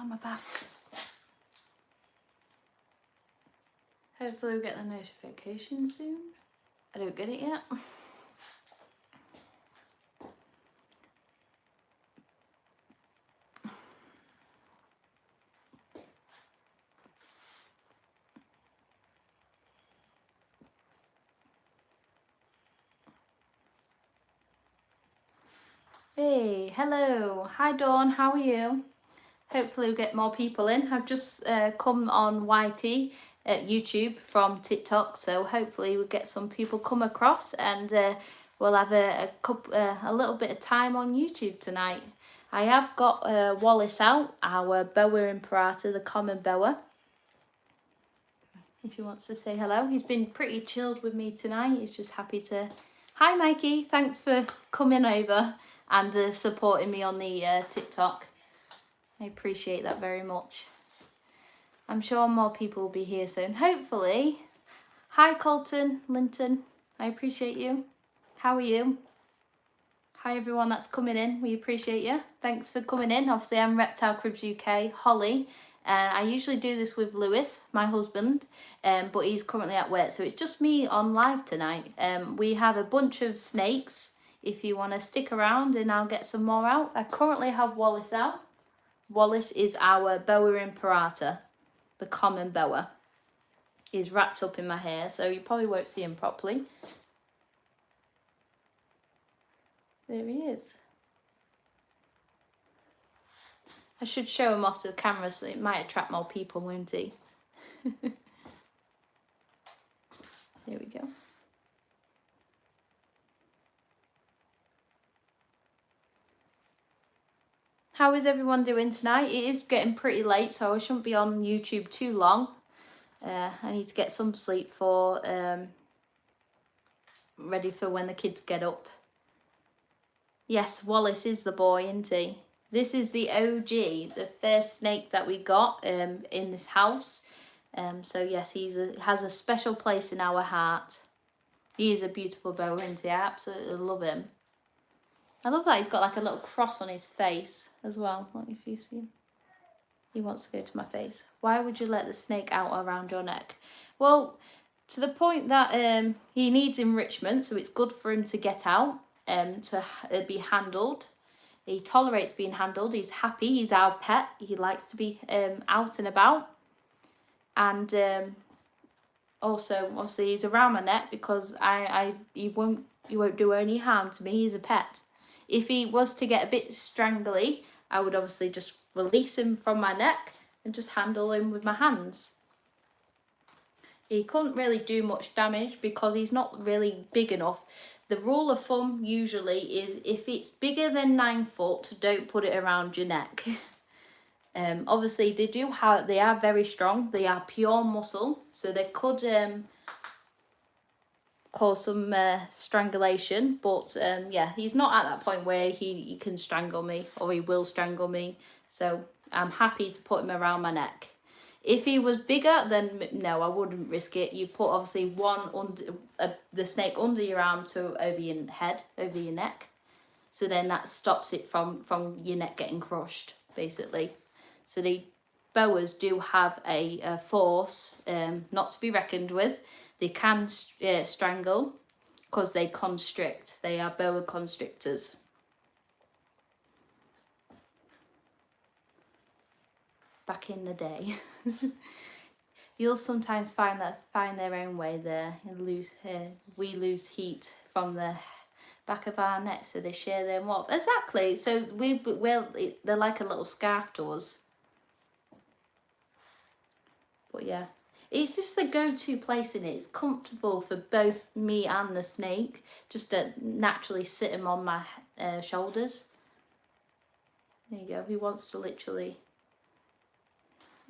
my back. Hopefully we'll get the notification soon. I don't get it yet. Hey, hello. Hi Dawn, how are you? Hopefully we'll get more people in. I've just come on YT at YouTube from TikTok, so hopefully we'll get some people come across, and we'll have a little bit of time on YouTube tonight. I have got Wallace out, our boa imperata, the common boa. If he wants to say hello. He's been pretty chilled with me tonight. He's just happy to... Hi Mikey, thanks for coming over and supporting me on the TikTok. I appreciate that very much. I'm sure more people will be here soon, hopefully. Hi Colton, Linton, I appreciate you. How are you? Hi everyone that's coming in, we appreciate you. Thanks for coming in. Obviously I'm Reptile Cribs UK, Hollie. I usually do this with Lewis, my husband, but he's currently at work, so it's just me on live tonight. We have a bunch of snakes, if you want to stick around and I'll get some more out. I currently have Wallace out. Wallace is our boa imperata, the common boa. He's wrapped up in my hair, so you probably won't see him properly. There he is. I should show him off to the camera so it might attract more people, won't he? There we go. How is everyone doing tonight? It is getting pretty late, so I shouldn't be on YouTube too long. I need to get some sleep for ready for when the kids get up. Yes, Wallace is the boy, isn't he? This is the OG, the first snake that we got in this house. So yes, has a special place in our heart. He is a beautiful boa, isn't he? I absolutely love him. I love that he's got like a little cross on his face as well. What if you see him? He wants to go to my face. Why would you let the snake out around your neck? Well, to the point that he needs enrichment, so it's good for him to get out, to be handled. He tolerates being handled. He's happy. He's our pet. He likes to be out and about. And also, obviously, he's around my neck because he won't do any harm to me. He's a pet. If he was to get a bit strangly, I would obviously just release him from my neck and just handle him with my hands. He couldn't really do much damage because he's not really big enough. The rule of thumb usually is if it's bigger than 9 foot, don't put it around your neck. Obviously they are very strong. They are pure muscle, so they could cause some strangulation, but yeah, he's not at that point where he can strangle me or he will strangle me, so I'm happy to put him around my neck. If he was bigger, then no, I wouldn't risk it. You put obviously one under the snake under your arm to over your head, over your neck, so then that stops it from your neck getting crushed, basically. So the boas do have a force not to be reckoned with. They can strangle because they constrict. They are boa constrictors. Back in the day. You'll sometimes find their own way there and we lose heat from the back of our neck, so they share their warmth. Exactly. So they're like a little scarf to us. But yeah, it's just the go-to place in it. It's comfortable for both me and the snake, just to naturally sit him on my shoulders. There you go. He wants to literally...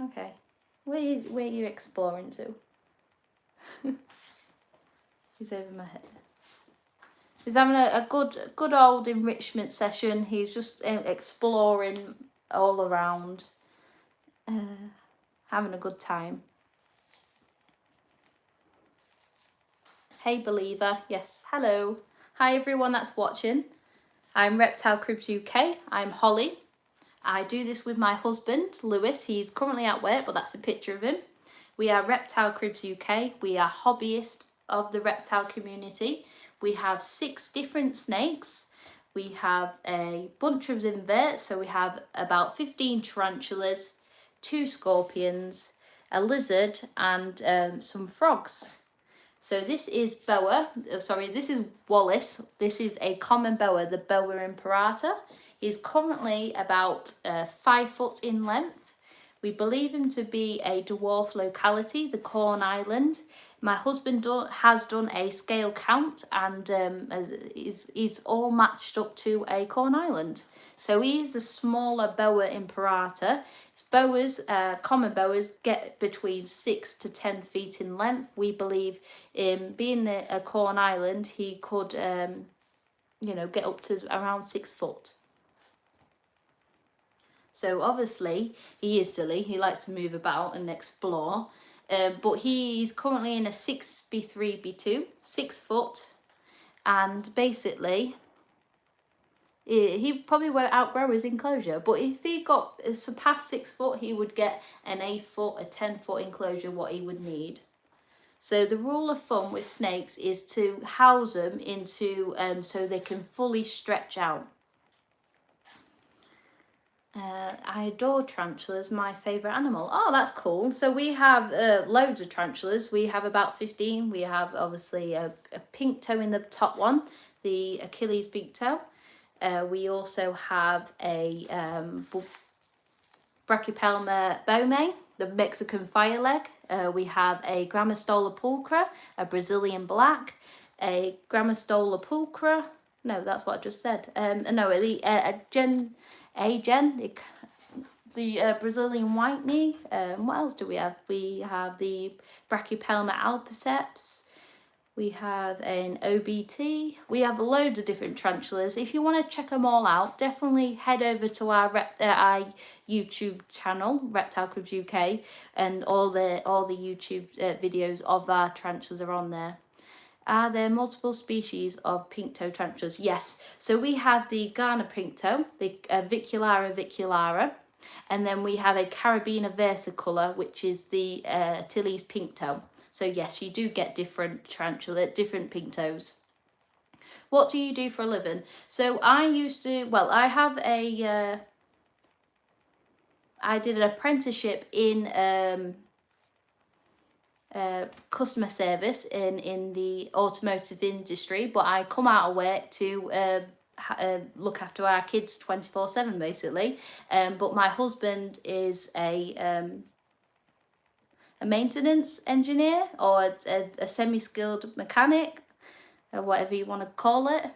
Okay. Where you exploring to? He's over my head. He's having a good old enrichment session. He's just exploring all around. Having a good time. Hey Believer, yes, hello. Hi everyone that's watching. I'm Reptile Cribs UK, I'm Hollie. I do this with my husband, Lewis. He's currently at work, but that's a picture of him. We are Reptile Cribs UK. We are hobbyists of the reptile community. We have 6 different snakes. We have a bunch of inverts, so we have about 15 tarantulas, 2 scorpions, a lizard, and some frogs. So this is this is Wallace. This is a common boa, the boa imperata. He's currently about 5 foot in length. We believe him to be a dwarf locality, the Corn Island. My husband has done a scale count, and is all matched up to a Corn Island. So he is a smaller boa imperata. Boas, common boas, get between 6 to 10 feet in length. We believe, being a Corn Island, he could, get up to around 6 foot. So obviously he is silly. He likes to move about and explore. But he's currently in a 6B3B2, 6 foot, and basically he probably won't outgrow his enclosure, but if he got surpassed 6 foot, he would get an 8 foot, a 10 foot enclosure, what he would need. So the rule of thumb with snakes is to house them into so they can fully stretch out. I adore tarantulas, my favourite animal. Oh, that's cool. So we have loads of tarantulas. We have about 15. We have obviously a pink toe in the top one, the Achilles pink toe. We also have a Brachypelma bome, the Mexican fireleg. We have a Grammostola pulchra, a Brazilian black, a Grammostola pulchra. No, that's what I just said. No, the Brazilian white knee. What else do we have? We have the Brachypelma albiceps. We have an OBT. We have loads of different tarantulas. If you want to check them all out, definitely head over to our YouTube channel, Reptile Cribs UK, and all the YouTube videos of our tarantulas are on there. Are there multiple species of pink toe tarantulas? Yes. So we have the Ghana pink toe, the Viculara viculara, and then we have a Carabina versicolor, which is the Achilles pink toe. So yes, you do get different different pink toes. What do you do for a living? So I have I did an apprenticeship in customer service in the automotive industry, but I come out of work to look after our kids 24/7 basically. But my husband is a maintenance engineer, or a semi-skilled mechanic, or whatever you want to call it.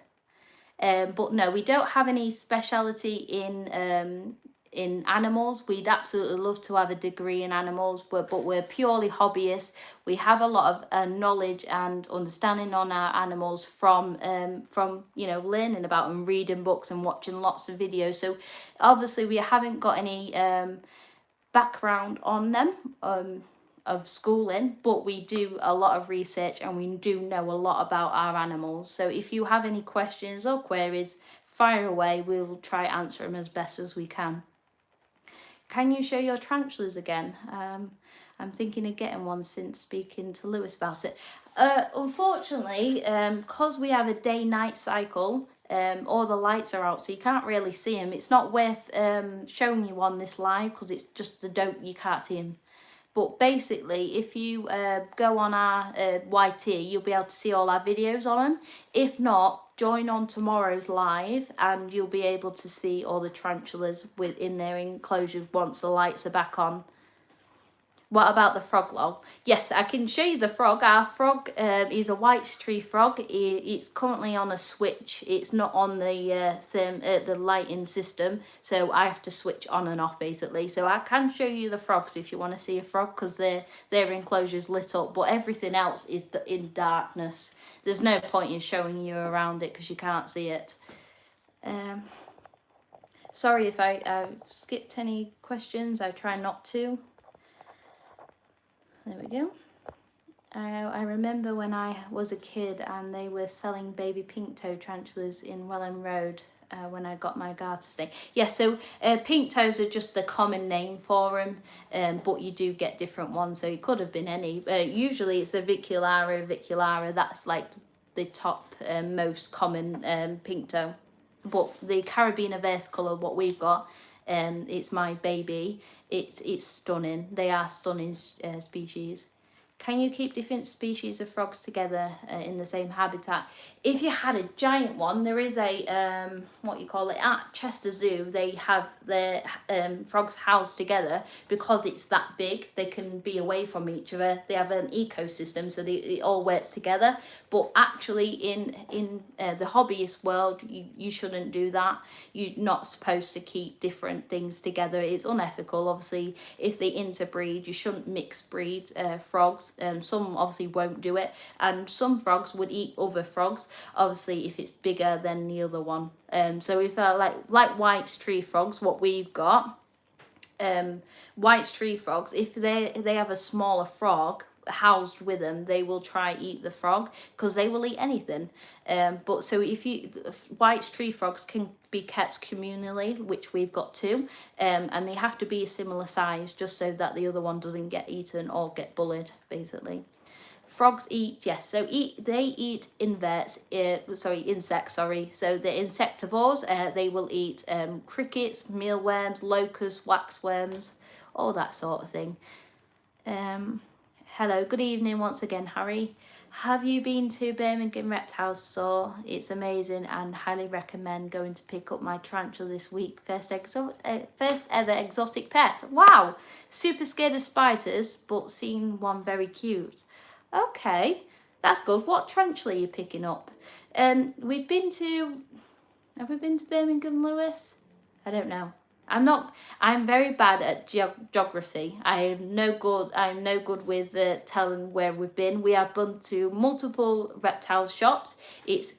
But no, we don't have any speciality in animals. We'd absolutely love to have a degree in animals, but we're purely hobbyists. We have a lot of knowledge and understanding on our animals from learning about them, reading books and watching lots of videos. So obviously we haven't got any background on them of schooling, but we do a lot of research and we do know a lot about our animals. So if you have any questions or queries, fire away. We'll try to answer them as best as we can. Can you show your tarantulas again? I'm thinking of getting one since speaking to Lewis about it. Unfortunately, because we have a day-night cycle, all the lights are out, so you can't really see them. It's not worth showing you on this live, because it's just you can't see them. But basically, if you go on our YT, you'll be able to see all our videos on them. If not, join on tomorrow's live and you'll be able to see all the tarantulas within their enclosures once the lights are back on. What about the frog lol? Yes, I can show you the frog. Our frog is a white tree frog. It's currently on a switch. It's not on the lighting system, so I have to switch on and off basically. So I can show you the frogs if you want to see a frog, because their enclosure's lit up, but everything else is in darkness. There's no point in showing you around it because you can't see it. Sorry if I skipped any questions. I try not to. There we go. I remember when I was a kid and they were selling baby pink toe tarantulas in Welland Road. when I got my garter snake. Yeah, so pink toes are just the common name for them, but you do get different ones, so it could have been any. Usually it's the Viculara, that's like the top most common pink toe. But the Caribbean Averse colour, what we've got, it's my baby. It's stunning. They are stunning species. Can you keep different species of frogs together in the same habitat? If you had a giant one, there is a, what you call it, at Chester Zoo, they have their frogs housed together because it's that big. They can be away from each other. They have an ecosystem, so it all works together. But actually in the hobbyist world, you shouldn't do that. You're not supposed to keep different things together. It's unethical. Obviously, if they interbreed, you shouldn't mix breed frogs. Some obviously won't do it, and some frogs would eat other frogs, obviously if it's bigger than the other one. So if like White's tree frogs, what we've got, White's tree frogs, if they have a smaller frog housed with them, they will try eat the frog because they will eat anything. But so if you, White's tree frogs can be kept communally, which we've got two, and they have to be a similar size just so that the other one doesn't get eaten or get bullied, basically. Frogs eat, yes, so they eat insects, sorry. So they're insectivores. They will eat crickets, mealworms, locusts, waxworms, all that sort of thing. Hello, good evening once again, Harry. Have you been to Birmingham Reptile Store? It's amazing and highly recommend going to pick up my tarantula this week. First ever exotic pet. Wow, super scared of spiders, but seen one very cute. Okay, that's good. What tarantula are you picking up? Have we been to Birmingham, Lewis? I don't know. I'm very bad at geography. I'm no good with telling where we've been. We have been to multiple reptile shops.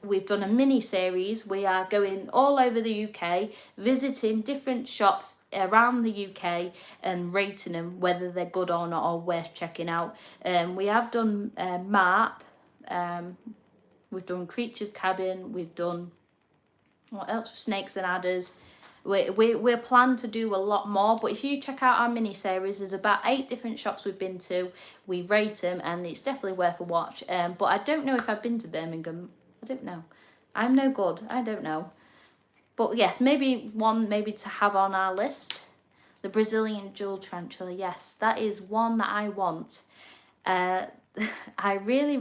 We've done a mini series. We are going all over the UK, visiting different shops around the UK and rating them, whether they're good or not or worth checking out. We have done MARP. We've done Creatures Cabin. We've done, what else? Snakes and Adders. We're planned to do a lot more, but if you check out our mini series, there's about 8 different shops we've been to. We rate them, and it's definitely worth a watch. But I don't know if I've been to Birmingham. I don't know. I'm no good. I don't know. But yes, maybe to have on our list. The Brazilian jewel tarantula. Yes, that is one that I want. I really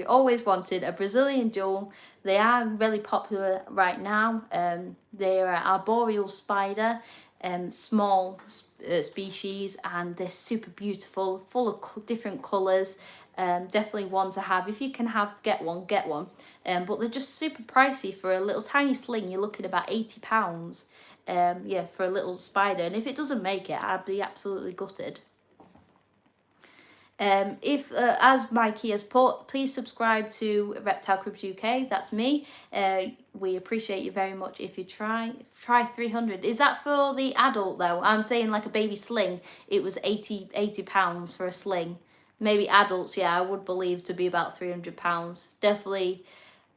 always wanted a Brazilian jewel. They are really popular right now. They are arboreal spider, small species, and they're super beautiful, full of different colours. Definitely one to have. If you can get one. But they're just super pricey for a little tiny sling. You're looking at about £80. Yeah, for a little spider. And if it doesn't make it, I'd be absolutely gutted. If as Mikey has put, please subscribe to Reptile Cribs UK. That's me. We appreciate you very much. If you try 300. Is that for the adult though? I'm saying like a baby sling. It was £80 for a sling. Maybe adults, yeah, I would believe to be about £300. Definitely,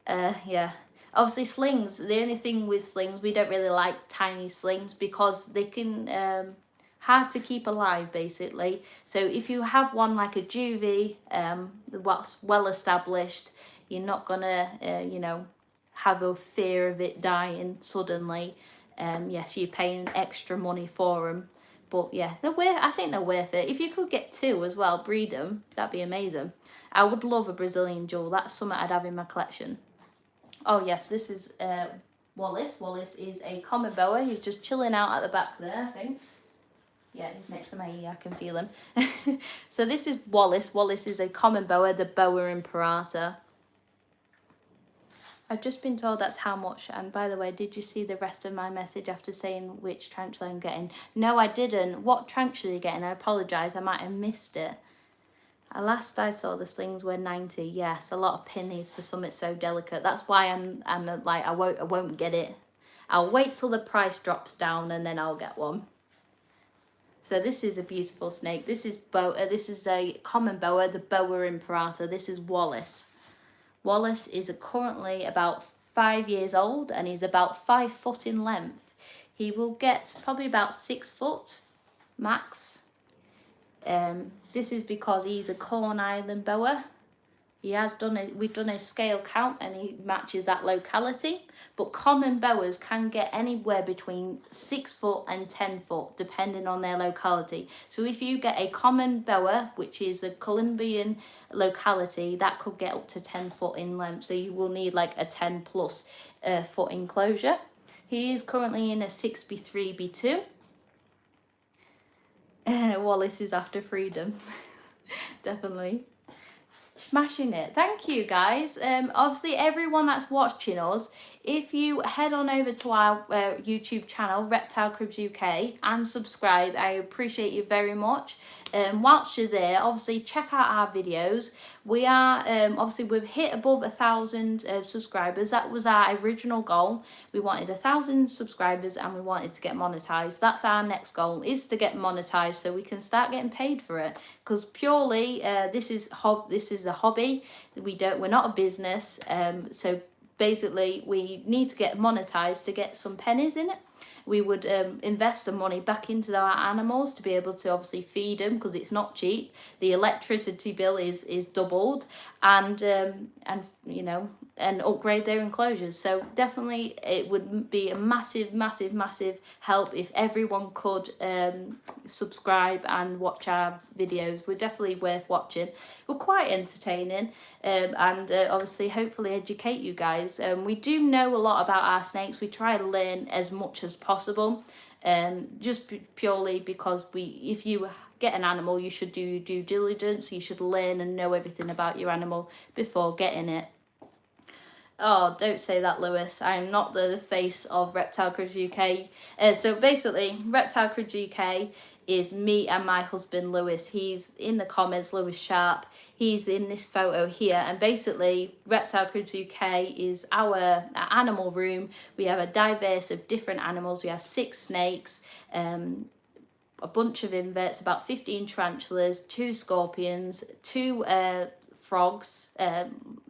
yeah. Obviously slings. The only thing with slings, we don't really like tiny slings because they can hard to keep alive, basically. So if you have one like a juvie, what's well established, you're not gonna have a fear of it dying suddenly. Yes, you're paying extra money for them, but yeah, I think they're worth it. If you could get 2 as well, breed them, that'd be amazing. I would love a Brazilian jewel. That's something I'd have in my collection. Oh yes, this is Wallace. Wallace is a common boa. He's just chilling out at the back there, I think. Yeah, he's next to my ear, I can feel him. So this is Wallace. Wallace is a common boa, the boa imperata. I've just been told that's how much. And by the way, did you see the rest of my message after saying which tarantula I'm getting? No, I didn't. What tarantula are you getting? I apologise, I might have missed it. Last I saw, the slings were 90. Yes, a lot of pennies for something so delicate. That's why I'm like, I won't get it. I'll wait till the price drops down and then I'll get one. So this is a beautiful snake. This is a common boa, the boa imperata. This is Wallace. Wallace is currently about 5 years old and he's about 5 foot in length. He will get probably about 6 foot max. This is because he's a Corn Island boa. We've done a scale count and he matches that locality. But common boas can get anywhere between 6 foot and 10 foot, depending on their locality. So if you get a common boa, which is a Colombian locality, that could get up to 10 foot in length. So you will need like a 10 plus foot enclosure. He is currently in a 6B3B2. Wallace is after freedom. Definitely. Smashing it. Thank you guys. Obviously everyone that's watching us, if you head on over to our YouTube channel, Reptile Cribs UK, and subscribe, I appreciate you very much. Whilst you're there, obviously check out our videos. We are obviously we've hit above 1,000 subscribers. That was our original goal. We wanted 1,000 subscribers and we wanted to get monetized. That's our next goal, is to get monetized so we can start getting paid for it. Because purely this is a hobby. We're not a business. So basically we need to get monetized to get some pennies in it. We would invest the money back into our animals to be able to obviously feed them, because it's not cheap. The electricity bill is doubled, and you know, and upgrade their enclosures. So definitely it would be a massive help if everyone could subscribe and watch our videos. We're definitely worth watching. We're quite entertaining, and obviously hopefully educate you guys. We do know a lot about our snakes. We try to learn as much as possible, just purely because if you get an animal, you should do due diligence. You should learn and know everything about your animal before getting it. Oh, don't say that, Lewis. I am not the face of Reptile Cribs UK. So basically, Reptile Cribs UK is me and my husband, Lewis. He's in the comments, Lewis Sharp. He's in this photo here. And basically, Reptile Cribs UK is our animal room. We have a diverse of different animals. We have 6 snakes, a bunch of inverts, about 15 tarantulas, 2 scorpions, 2 frogs,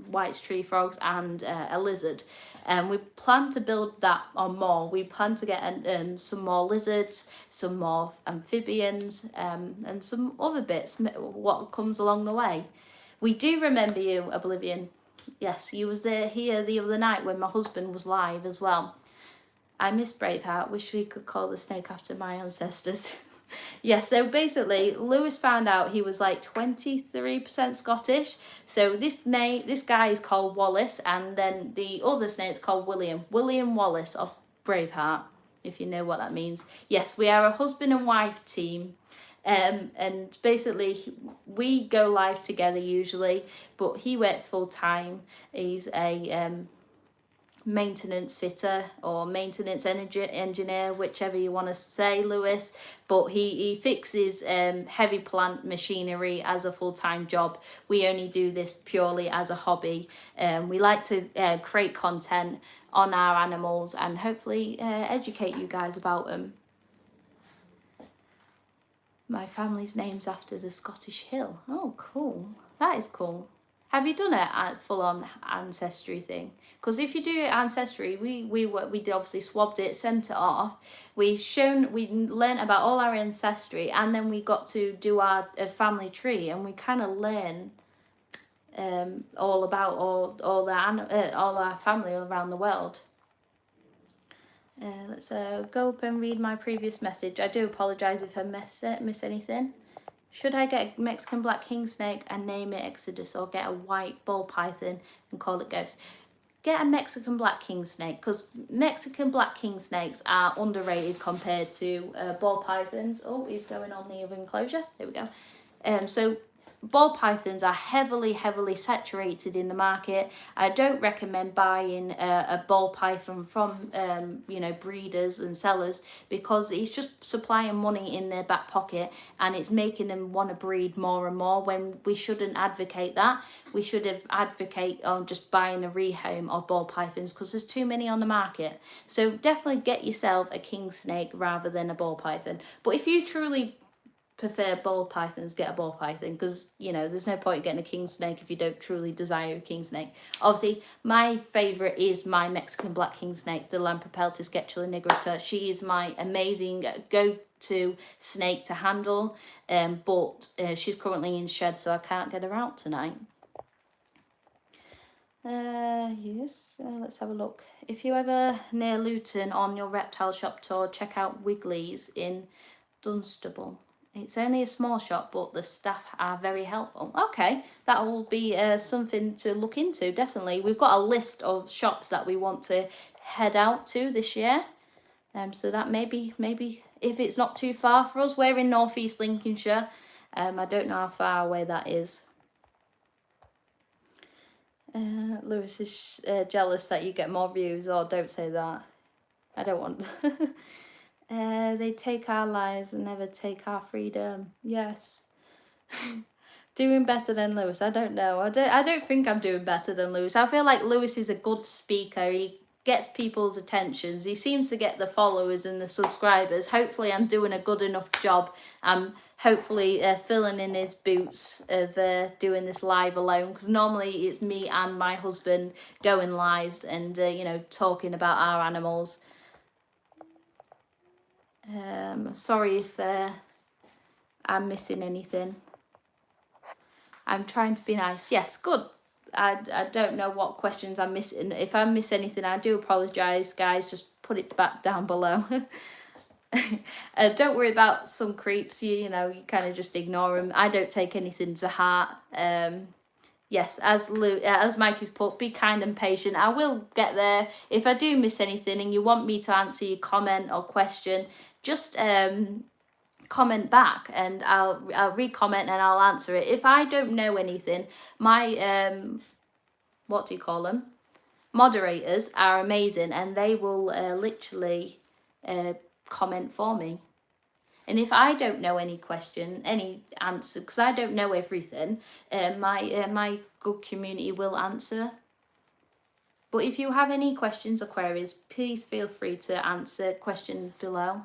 white tree frogs, and a lizard. And we plan to build that on more. We plan to get some more lizards, some more amphibians, and some other bits, what comes along the way. We do remember you, Oblivion. Yes, you was here the other night when my husband was live as well. I miss Braveheart. Wish we could call the snake after my ancestors. Yeah, so basically Lewis found out he was like 23% Scottish. So this guy is called Wallace, and then the other snake's called William Wallace of Braveheart, if you know what that means. Yes, we are a husband and wife team. And basically we go live together usually, but he works full time. He's a maintenance fitter or maintenance engineer, whichever you want to say, Lewis, but he fixes heavy plant machinery as a full-time job. We only do this purely as a hobby. We like to create content on our animals and hopefully educate you guys about them. My family's name's after the Scottish hill. Oh, cool. That is cool. Have you done a full-on ancestry thing? Because if you do ancestry, we obviously swabbed it, sent it off. We learned about all our ancestry, and then we got to do our family tree, and we kind of learn all about all our family around the world. Let's go up and read my previous message. I do apologise if I miss anything. Should I get a Mexican black king snake and name it Exodus, or get a white ball python and call it Ghost? Get a Mexican black king snake, because Mexican black king snakes are underrated compared to ball pythons. Oh, he's going on the other enclosure. There we go. So ball pythons are heavily saturated in the market. I don't recommend buying a ball python from breeders and sellers, because it's just supplying money in their back pocket and it's making them want to breed more and more, when we shouldn't advocate that. We should advocate on just buying a rehome of ball pythons, because there's too many on the market. So definitely get yourself a king snake rather than a ball python. But if you truly prefer ball pythons, get a ball python, because you know there's no point in getting a king snake if you don't truly desire a king snake. Obviously my favorite is my Mexican black king snake, the Lampropeltis Getula nigrita. She is my amazing go-to snake to handle, but she's currently in shed, so I can't get her out tonight. Yes, let's have a look. If you ever near Luton on your reptile shop tour, check out Wiggly's in Dunstable. It's only a small shop, but the staff are very helpful. Okay, that will be something to look into, definitely. We've got a list of shops that we want to head out to this year. So that maybe if it's not too far for us, we're in North East Lincolnshire. I don't know how far away that is. Lewis is jealous that you get more views. Oh, don't say that. I don't want... They take our lives and never take our freedom. Yes. Doing better than Lewis. I don't know. I don't think I'm doing better than Lewis. I feel like Lewis is a good speaker. He gets people's attentions. He seems to get the followers and the subscribers. Hopefully I'm doing a good enough job. I'm hopefully filling in his boots of doing this live alone, because normally it's me and my husband going lives and you know, talking about our animals. Sorry if I'm missing anything. I'm trying to be nice. Yes, good. I don't know what questions I'm missing. If I miss anything, I do apologise, guys. Just put it back down below. Don't worry about some creeps. You know, you kind of just ignore them. I don't take anything to heart. Yes, as Mikey's put, be kind and patient. I will get there. If I do miss anything and you want me to answer your comment or question, just comment back and I'll re-comment and I'll answer it. If I don't know anything, my what do you call them? Moderators are amazing and they will literally comment for me. And if I don't know any question, any answer, because I don't know everything, my good community will answer. But if you have any questions or queries, please feel free to answer questions below.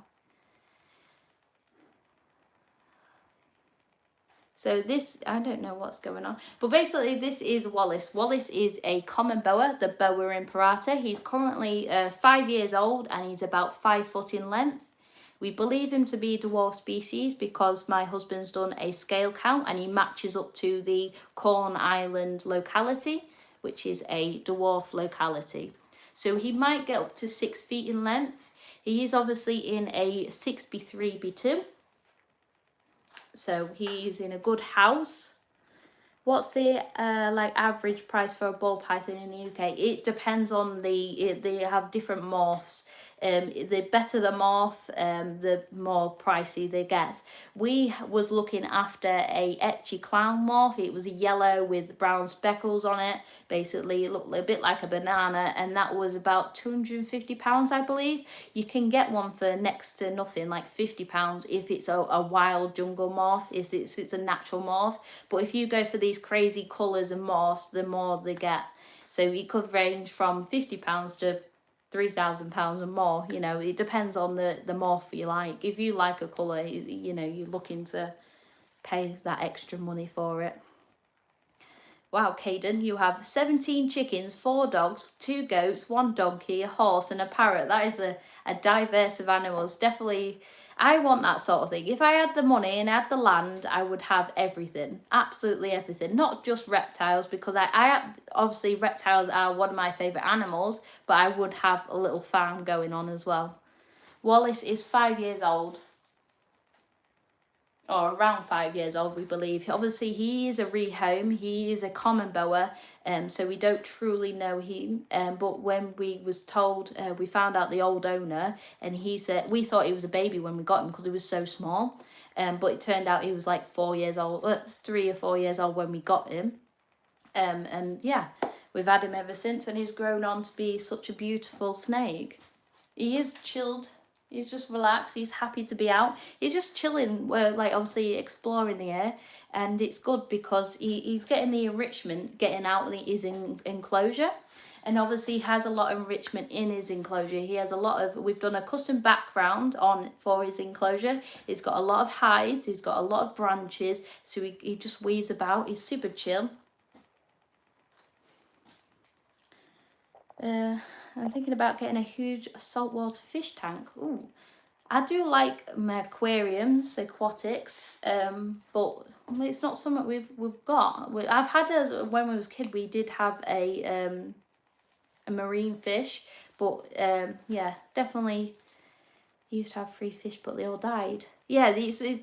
So this, I don't know what's going on, but basically this is Wallace. Wallace is a common boa, the Boa imperata. He's currently 5 years old and he's about 5 foot in length. We believe him to be a dwarf species because my husband's done a scale count and he matches up to the Corn Island locality, which is a dwarf locality. So he might get up to 6 feet in length. He is obviously in a 6B3B2. So he's in a good house. What's the like average price for a ball python in the UK? It depends on they have different morphs. The better the morph, the more pricey they get. We was looking after a etchy clown morph. It was yellow with brown speckles on it. Basically, it looked a bit like a banana, and that was about £250, I believe. You can get one for next to nothing, like £50 if it's a wild jungle morph. It's a natural morph. But if you go for these crazy colours and morphs, the more they get. So it could range from £50 to £3,000 and more. You know, it depends on the morph you like. If you like a colour, you know, you're looking to pay that extra money for it. Wow, Caden, you have 17 chickens, 4 dogs, 2 goats, 1 donkey, a horse and a parrot. That is a diverse of animals. Definitely, I want that sort of thing. If I had the money and I had the land, I would have everything. Absolutely everything. Not just reptiles, because I obviously reptiles are one of my favourite animals, but I would have a little farm going on as well. Wallace is 5 years old. Or around 5 years old, we believe. Obviously, he is a rehome. He is a common boa, so we don't truly know him. But when we was told, we found out the old owner, and he said we thought he was a baby when we got him because he was so small. But it turned out he was like 4 years old, 3 or 4 years old when we got him. And yeah, we've had him ever since, and he's grown on to be such a beautiful snake. He is chilled. He's just relaxed. He's happy to be out. He's just chilling. We're like obviously exploring the air, and it's good because he's getting the enrichment, getting out of his enclosure. and obviously has a lot of enrichment in his enclosure. He has a lot of, we've done a custom background on for his enclosure. He's got a lot of height, he's got a lot of branches, so he just weaves about. He's super chill. I'm thinking about getting a huge saltwater fish tank. Ooh, I do like my aquariums, aquatics, but it's not something we've got. I've had when we was a kid, we did have a marine fish, but yeah, definitely used to have 3 fish, but they all died. Yeah,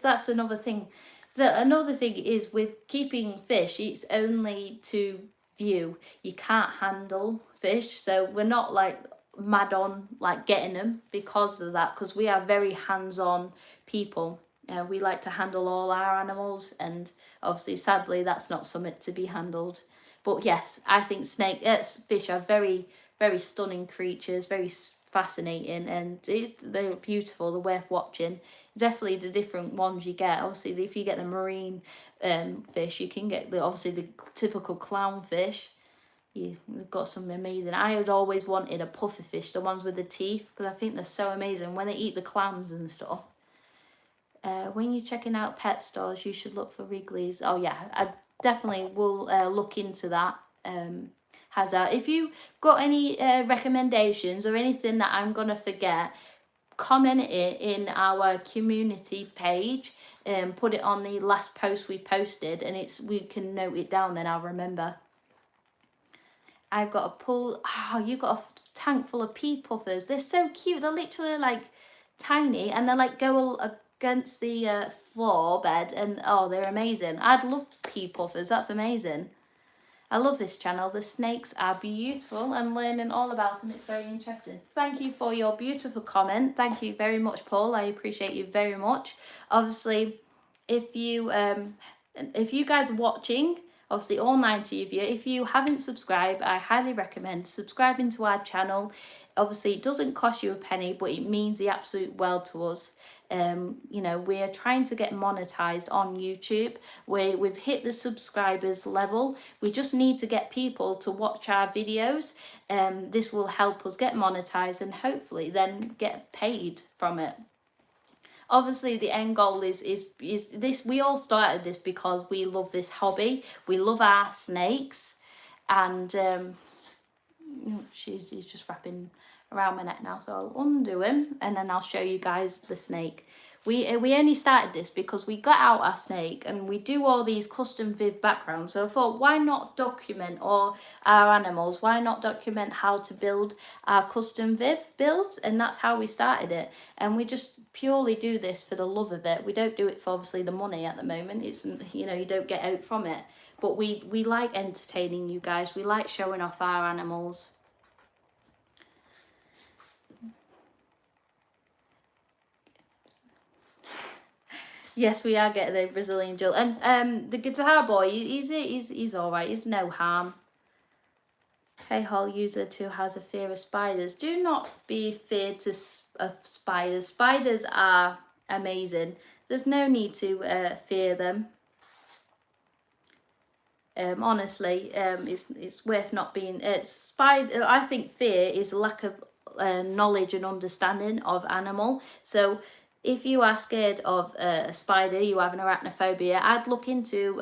that's another thing. So another thing is with keeping fish, it's only to view. You can't handle fish, so we're not like mad on like getting them because of that, because we are very hands-on people. We like to handle all our animals, and obviously sadly that's not something to be handled. But yes, I think fish are very, very stunning creatures, very fascinating, and they're beautiful, they're worth watching. Definitely the different ones you get. Obviously, if you get the marine fish, you can get obviously the typical clownfish. You've got some amazing. I had always wanted a pufferfish, the ones with the teeth, because I think they're so amazing when they eat the clams and stuff. When you're checking out pet stores, you should look for Wrigley's. Oh yeah, I definitely will look into that. If you got any recommendations or anything that I'm gonna forget, comment it in our community page and put it on the last post we posted, and we can note it down, then I'll remember. I've got a pool. Oh, you got a tank full of pea puffers. They're so cute. They're literally like tiny, and they're like go against the floor bed, and oh, they're amazing. I'd love pea puffers. That's amazing. I love this channel. The snakes are beautiful, and learning all about them, it's very interesting. Thank you for your beautiful comment. Thank you very much, Paul. I appreciate you very much. Obviously, if you guys are watching, obviously all 90 of you, if you haven't subscribed, I highly recommend subscribing to our channel. Obviously, it doesn't cost you a penny, but it means the absolute world to us. You know, we're trying to get monetized on YouTube. We've hit the subscribers level. We just need to get people to watch our videos. This will help us get monetized and hopefully then get paid from it. Obviously the end goal is this. We all started this because we love this hobby. We love our snakes, and he's just wrapping around my neck now, so I'll undo him and then I'll show you guys the snake. We only started this because we got out our snake and we do all these custom viv backgrounds, so I thought, why not document all our animals? Why not document how to build our custom viv builds? And that's how we started it, and we just purely do this for the love of it. We don't do it for obviously the money at the moment. It's, you know, you don't get out from it, but we like entertaining you guys. We like showing off our animals. Yes, we are getting the Brazilian Jill, and the guitar boy. He's all right. He's no harm. Hey, Hollie user 2 has a fear of spiders. Do not be feared of spiders. Spiders are amazing. There's no need to fear them. Honestly, it's worth not being. I think fear is a lack of knowledge and understanding of animal. So if you are scared of a spider, you have an arachnophobia, I'd look into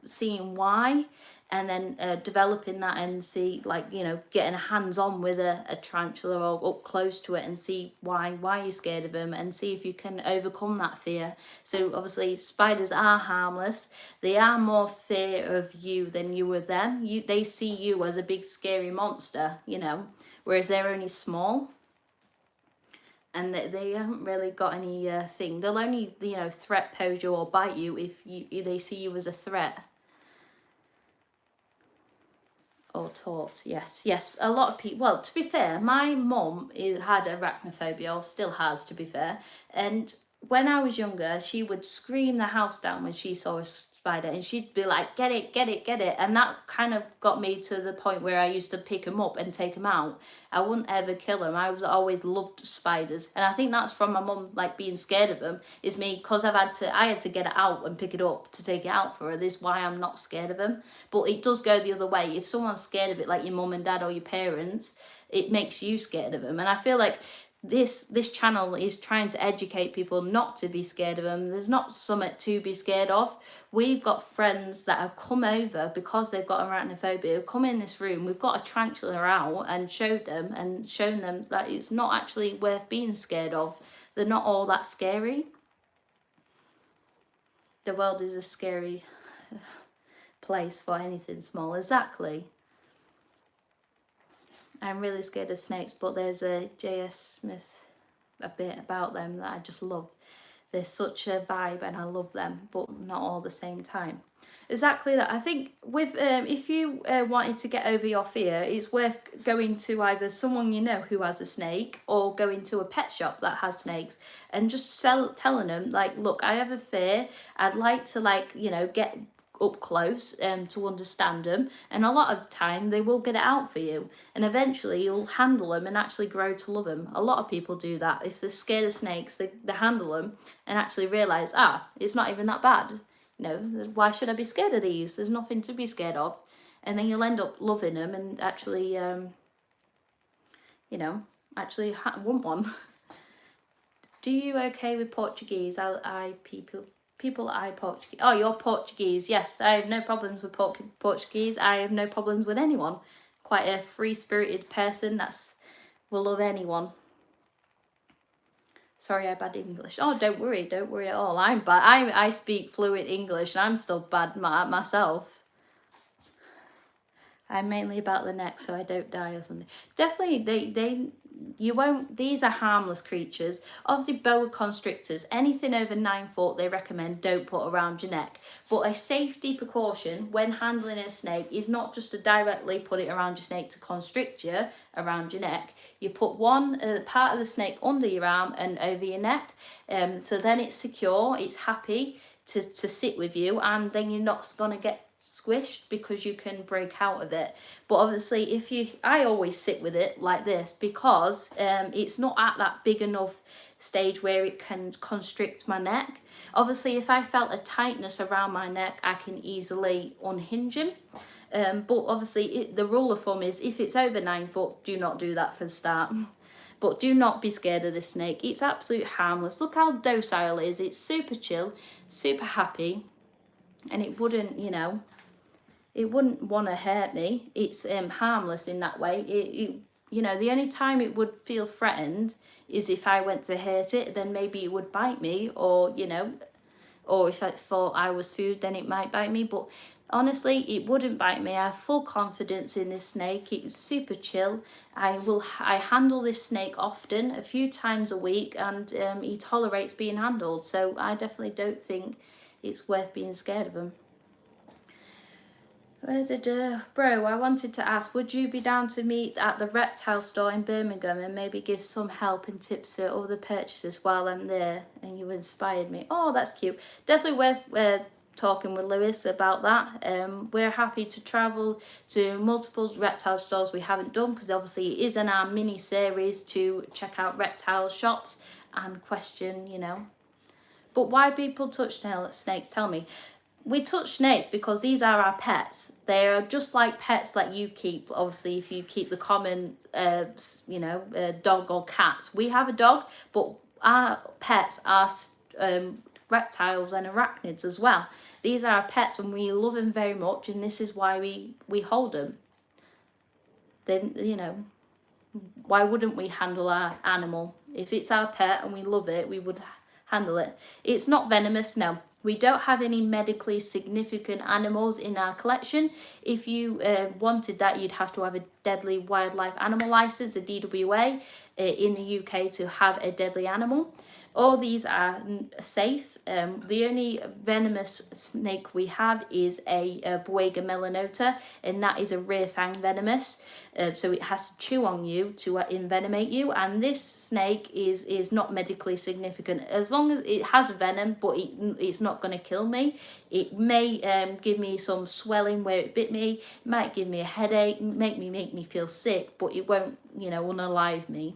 seeing why, and then developing that, and see, like, you know, getting hands-on with a tarantula or up close to it and see why you're scared of them, and see if you can overcome that fear. So obviously spiders are harmless. They are more fear of you than you of them. They see you as a big scary monster, you know, whereas they're only small. And they haven't really got any thing. They'll only, you know, threat pose you or bite you if they see you as a threat. Or taught, yes. A lot of people. Well, to be fair, my mum had arachnophobia, or still has, to be fair. And when I was younger, she would scream the house down when she saw a spider, and she'd be like, get it, get it, get it. And that kind of got me to the point where I used to pick them up and take them out. I wouldn't ever kill them. I was always loved spiders, and I think that's from my mum, like being scared of them. Is me, because I had to get it out and pick it up to take it out for her. This is why I'm not scared of them. But it does go the other way. If someone's scared of it, like your mum and dad or your parents, it makes you scared of them. And I feel like this channel is trying to educate people not to be scared of them. There's not something to be scared of. We've got friends that have come over because they've got arachnophobia, come in this room, we've got a tarantula out and shown them that it's not actually worth being scared of. They're not all that scary. The world is a scary place for anything small. Exactly. I'm really scared of snakes, but there's a J.S. Smith, a bit about them that I just love. They're such a vibe and I love them, but not all the same time. Exactly that. I think with if you wanted to get over your fear, it's worth going to either someone you know who has a snake or going to a pet shop that has snakes and just telling them, like, look, I have a fear. I'd like to, like, you know, get up close to understand them, and a lot of time they will get it out for you, and eventually you'll handle them and actually grow to love them. A lot of people do that. If they're scared of snakes, they handle them and actually realize, it's not even that bad, you know, why should I be scared of these? There's nothing to be scared of. And then you'll end up loving them and actually you know, actually want one. Do you okay with Portuguese? People I Portuguese. Oh, you're Portuguese. Yes, I have no problems with Portuguese. I have no problems with anyone. Quite a free-spirited person will love anyone. Sorry, I bad English. Oh, don't worry at all. I'm bad. I speak fluent English, and I'm still bad myself. I'm mainly about the neck, so I don't die or something. Definitely, you won't. These are harmless creatures. Obviously, boa constrictors, anything over 9 foot, they recommend don't put around your neck. But a safety precaution when handling a snake is not just to directly put it around your snake to constrict you around your neck. You put one part of the snake under your arm and over your neck, so then it's secure, it's happy to sit with you, and then you're not gonna get squished because you can break out of it. But obviously, I always sit with it like this because it's not at that big enough stage where it can constrict my neck. Obviously, if I felt a tightness around my neck, I can easily unhinge him. But obviously, the rule of thumb is if it's over 9 foot, do not do that for the start. But do not be scared of this snake. It's absolute harmless. Look how docile it is. It's super chill, super happy, and it wouldn't, you know, it wouldn't want to hurt me. It's harmless in that way. You know, the only time it would feel threatened is if I went to hurt it, then maybe it would bite me, or, you know, or if I thought I was food, then it might bite me. But honestly, it wouldn't bite me. I have full confidence in this snake. It's super chill. I handle this snake often, a few times a week, and he tolerates being handled. So I definitely don't think it's worth being scared of him. Bro, I wanted to ask, would you be down to meet at the reptile store in Birmingham and maybe give some help and tips to other purchases while I'm there? And you inspired me. Oh, that's cute. Definitely worth talking with Lewis about that. We're happy to travel to multiple reptile stores we haven't done, because obviously it is in our mini series to check out reptile shops and question, you know. But why people touch snakes, tell me. We touch snakes because these are our pets. They are just like pets that you keep. Obviously, if you keep the common, dog or cats. We have a dog, but our pets are reptiles and arachnids as well. These are our pets and we love them very much, and this is why we hold them. Then, you know, why wouldn't we handle our animal? If it's our pet and we love it, we would handle it. It's not venomous, no. We don't have any medically significant animals in our collection. If you wanted that, you'd have to have a deadly wildlife animal license, a DWA, in the UK to have a deadly animal. All these are safe. The only venomous snake we have is a Buega melanota, and that is a rear fang venomous. So it has to chew on you to envenomate you, and this snake is not medically significant. As long as it has venom, but it's not going to kill me. It may give me some swelling where it bit me, it might give me a headache, make me feel sick, but it won't, unalive me.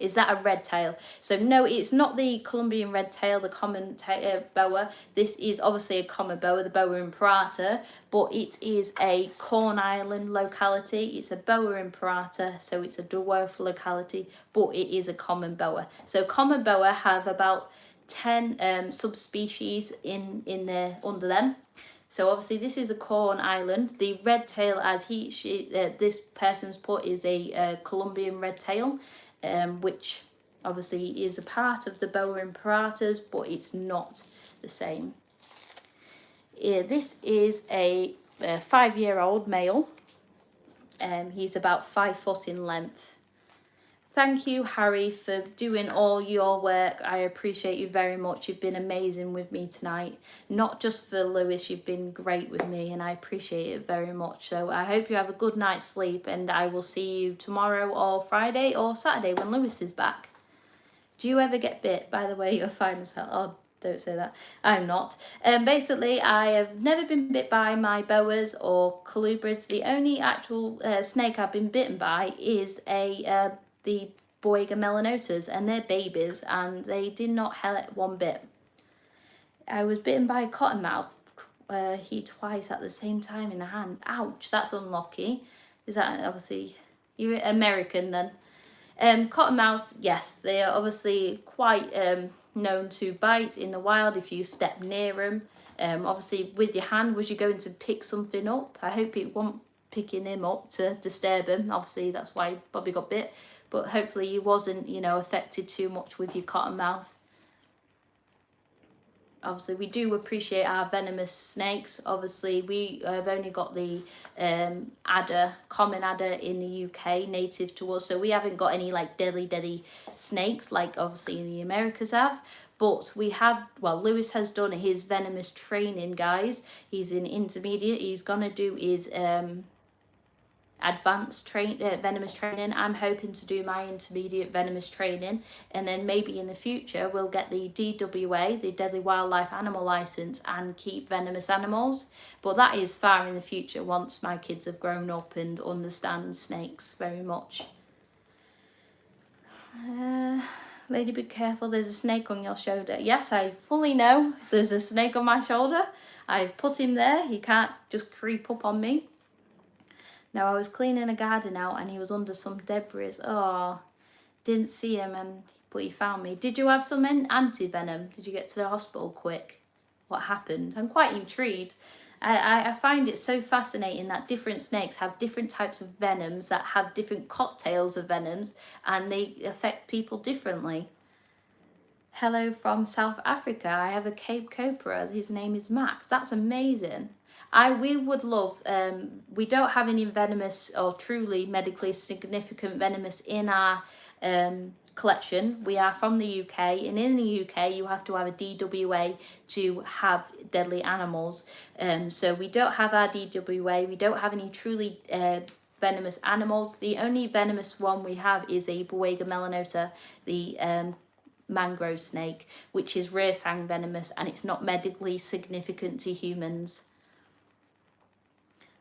Is that a red tail? So no, it's not the Colombian red tail, the common boa. This is obviously a common boa, the boa imperata, but it is a Corn Island locality. It's a boa imperata, so it's a dwarf locality, but it is a common boa. So common boa have about 10 subspecies in there under them. So obviously this is a Corn Island. The red tail, as this person's put, is a Colombian red tail. Which obviously is a part of the boa imperatas, but it's not the same. This is a 5-year-old male. He's about 5 foot in length. Thank you, Harry, for doing all your work. I appreciate you very much. You've been amazing with me tonight. Not just for Lewis, you've been great with me, and I appreciate it very much. So I hope you have a good night's sleep, and I will see you tomorrow or Friday or Saturday when Lewis is back. Do you ever get bit? By the way, you're fine as hell. Oh, don't say that. I'm not. Basically, I have never been bit by my boas or colubrids. The only actual snake I've been bitten by is the Buega melanotas, and they're babies, and they did not hurt one bit. I was bitten by a cottonmouth twice at the same time in the hand. Ouch, that's unlucky. Is that obviously you're American then? Cottonmouths, yes, they are obviously quite known to bite in the wild if you step near them. Obviously with your hand, was you going to pick something up? I hope it wasn't picking him up to disturb him. Obviously that's why he probably got bit, but hopefully you wasn't, affected too much with your cottonmouth. Obviously we do appreciate our venomous snakes. Obviously we have only got the common adder in the UK, native to us, so we haven't got any like deadly snakes like obviously the Americas have. But we have, well, Lewis has done his venomous training, guys. He's in intermediate. He's gonna do his advanced venomous training. I'm hoping to do my intermediate venomous training, and then maybe in the future we'll get the DWA, the Deadly Wildlife Animal License, and keep venomous animals. But that is far in the future, once my kids have grown up and understand snakes very much. Lady, be careful, there's a snake on your shoulder. Yes, I fully know there's a snake on my shoulder. I've put him there. He can't just creep up on me. Now, I was cleaning a garden out and he was under some debris. Oh, didn't see him, but he found me. Did you have some anti-venom? Did you get to the hospital quick? What happened? I'm quite intrigued. I find it so fascinating that different snakes have different types of venoms that have different cocktails of venoms, and they affect people differently. Hello from South Africa. I have a Cape Cobra. His name is Max. That's amazing. We would love, we don't have any venomous or truly medically significant venomous in our collection. We are from the UK, and in the UK you have to have a DWA to have deadly animals. So we don't have our DWA, we don't have any truly venomous animals. The only venomous one we have is a Buega melanota, the mangrove snake, which is rear fang venomous, and it's not medically significant to humans.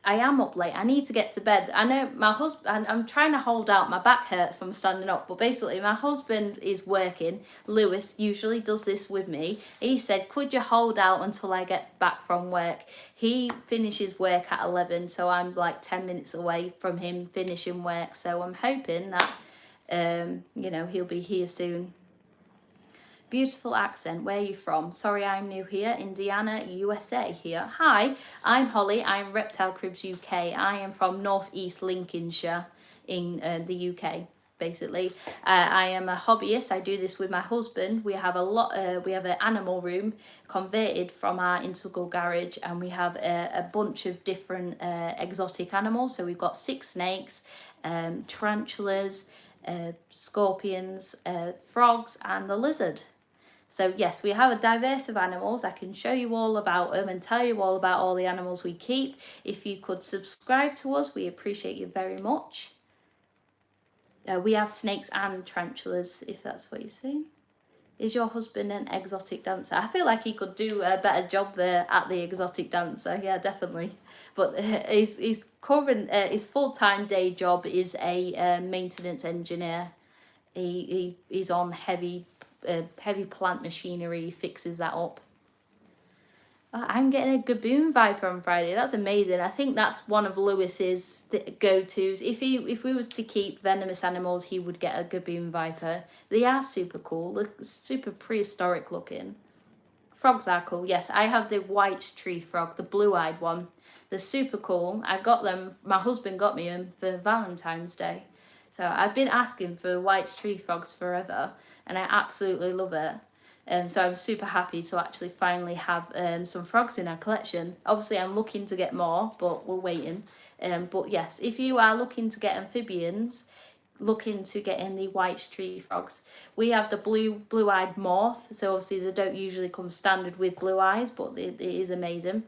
I am up late. I need to get to bed. I know my husband, I'm trying to hold out. My back hurts from standing up, but basically my husband is working. Lewis usually does this with me. He said, could you hold out until I get back from work? He finishes work at 11, so I'm like 10 minutes away from him finishing work. So I'm hoping that, he'll be here soon. Beautiful accent. Where are you from? Sorry, I'm new here. Indiana, USA here. Hi, I'm Holly. I'm Reptile Cribs UK. I am from Northeast Lincolnshire in the UK, basically. I am a hobbyist. I do this with my husband. We have we have an animal room converted from our integral garage, and we have a bunch of different exotic animals. So we've got 6 snakes, tarantulas, scorpions, frogs, and the lizard. So yes, we have a diverse of animals. I can show you all about them and tell you all about all the animals we keep. If you could subscribe to us, we appreciate you very much. We have snakes and tarantulas, if that's what you see. Is your husband an exotic dancer? I feel like he could do a better job there at the exotic dancer. Yeah, definitely. But his current, his full-time day job is a maintenance engineer. He's on heavy plant machinery. He fixes that up. I'm getting a Gaboon Viper on Friday. That's amazing. I think that's one of Lewis's go-tos. If we was to keep venomous animals, he would get a Gaboon Viper. They are super cool. They're super prehistoric looking. Frogs are cool. Yes, I have the white tree frog, the blue-eyed one. They're super cool. I got them. My husband got me them for Valentine's Day. So I've been asking for white tree frogs forever, and I absolutely love it. So I'm super happy to actually finally have some frogs in our collection. Obviously, I'm looking to get more, but we're waiting. But yes, if you are looking to get amphibians, look into getting the white tree frogs. We have the blue-eyed morph, so obviously they don't usually come standard with blue eyes, but it is amazing.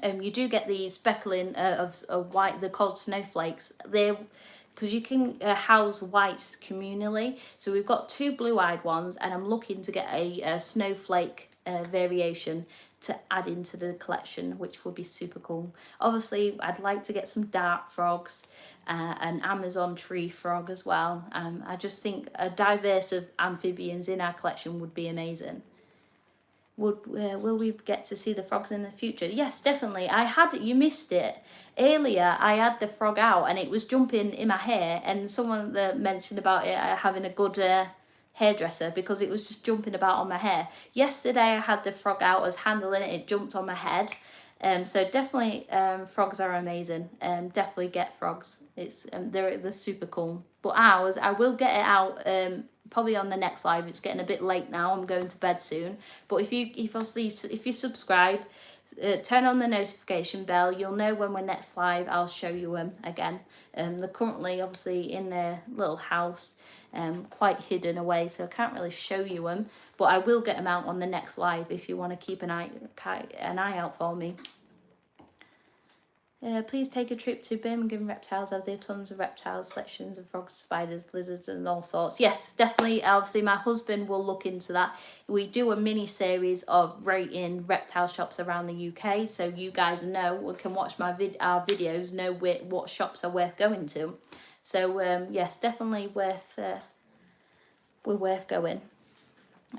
You do get the speckling of white. They're called snowflakes. They're because you can house whites communally. So we've got 2 blue-eyed ones, and I'm looking to get a snowflake variation to add into the collection, which would be super cool. Obviously, I'd like to get some dart frogs, an Amazon tree frog as well. I just think a diverse of amphibians in our collection would be amazing. Will we get to see the frogs in the future? Yes, definitely. You missed it. Earlier, I had the frog out and it was jumping in my hair, and someone mentioned about it having a good hairdresser because it was just jumping about on my hair. Yesterday, I had the frog out, I was handling it, it jumped on my head. So definitely, frogs are amazing. Definitely get frogs. They're super cool. But ours, I will get it out probably on the next live. It's getting a bit late now. I'm going to bed soon. But if you subscribe, turn on the notification bell, you'll know when we're next live. I'll show you them again. They're currently obviously in their little house, quite hidden away, so I can't really show you them. But I will get them out on the next live if you want to keep an eye out for me. Please take a trip to Birmingham Reptiles, as there are tons of reptiles, selections of frogs, spiders, lizards, and all sorts. Yes, definitely. Obviously, my husband will look into that. We do a mini series of rating reptile shops around the UK, so you guys can watch our videos, know what shops are worth going to. So yes, definitely we're worth going.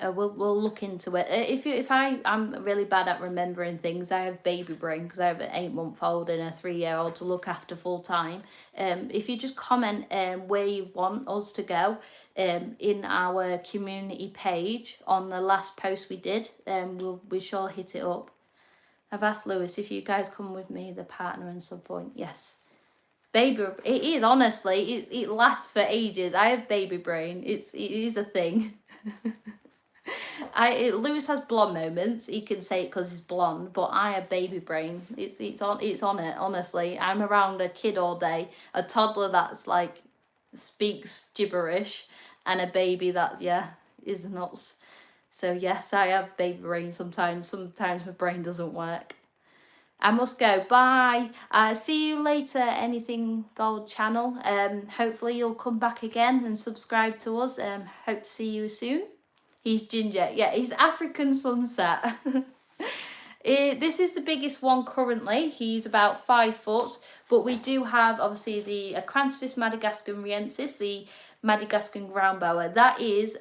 We'll look into it. I'm really bad at remembering things. I have baby brain because I have an 8-month-old and a 3-year-old to look after full time. If you just comment where you want us to go in our community page on the last post we did, we sure hit it up. I've asked Lewis if you guys come with me, the partner, and some point. Yes. Baby, it is honestly. It lasts for ages. I have baby brain. It is a thing. Lewis has blonde moments. He can say it because he's blonde, but I have baby brain. It's on it. Honestly, I'm around a kid all day, a toddler that's like speaks gibberish, and a baby that is nuts. So yes, I have baby brain sometimes. Sometimes my brain doesn't work. I must go. Bye. See you later, Anything Gold channel. Hopefully you'll come back again and subscribe to us. Hope to see you soon. He's ginger. Yeah, he's African Sunset. This is the biggest one currently. He's about 5 foot. But we do have, obviously, the Acranthus madagascariensis, the Madagascan ground boa. That is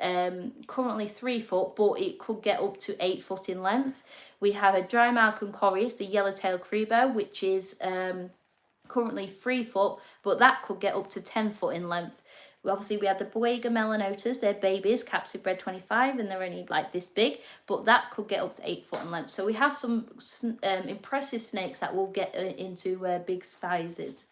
currently 3 foot, but it could get up to 8 foot in length. We have a Drymalchus corius, the yellow-tailed crebo, which is currently 3 foot, but that could get up to 10 foot in length. Obviously, we have the Boiga melanotas, they're babies, captive bred 25, and they're only like this big, but that could get up to 8 foot in length. So we have some impressive snakes that will get into big sizes.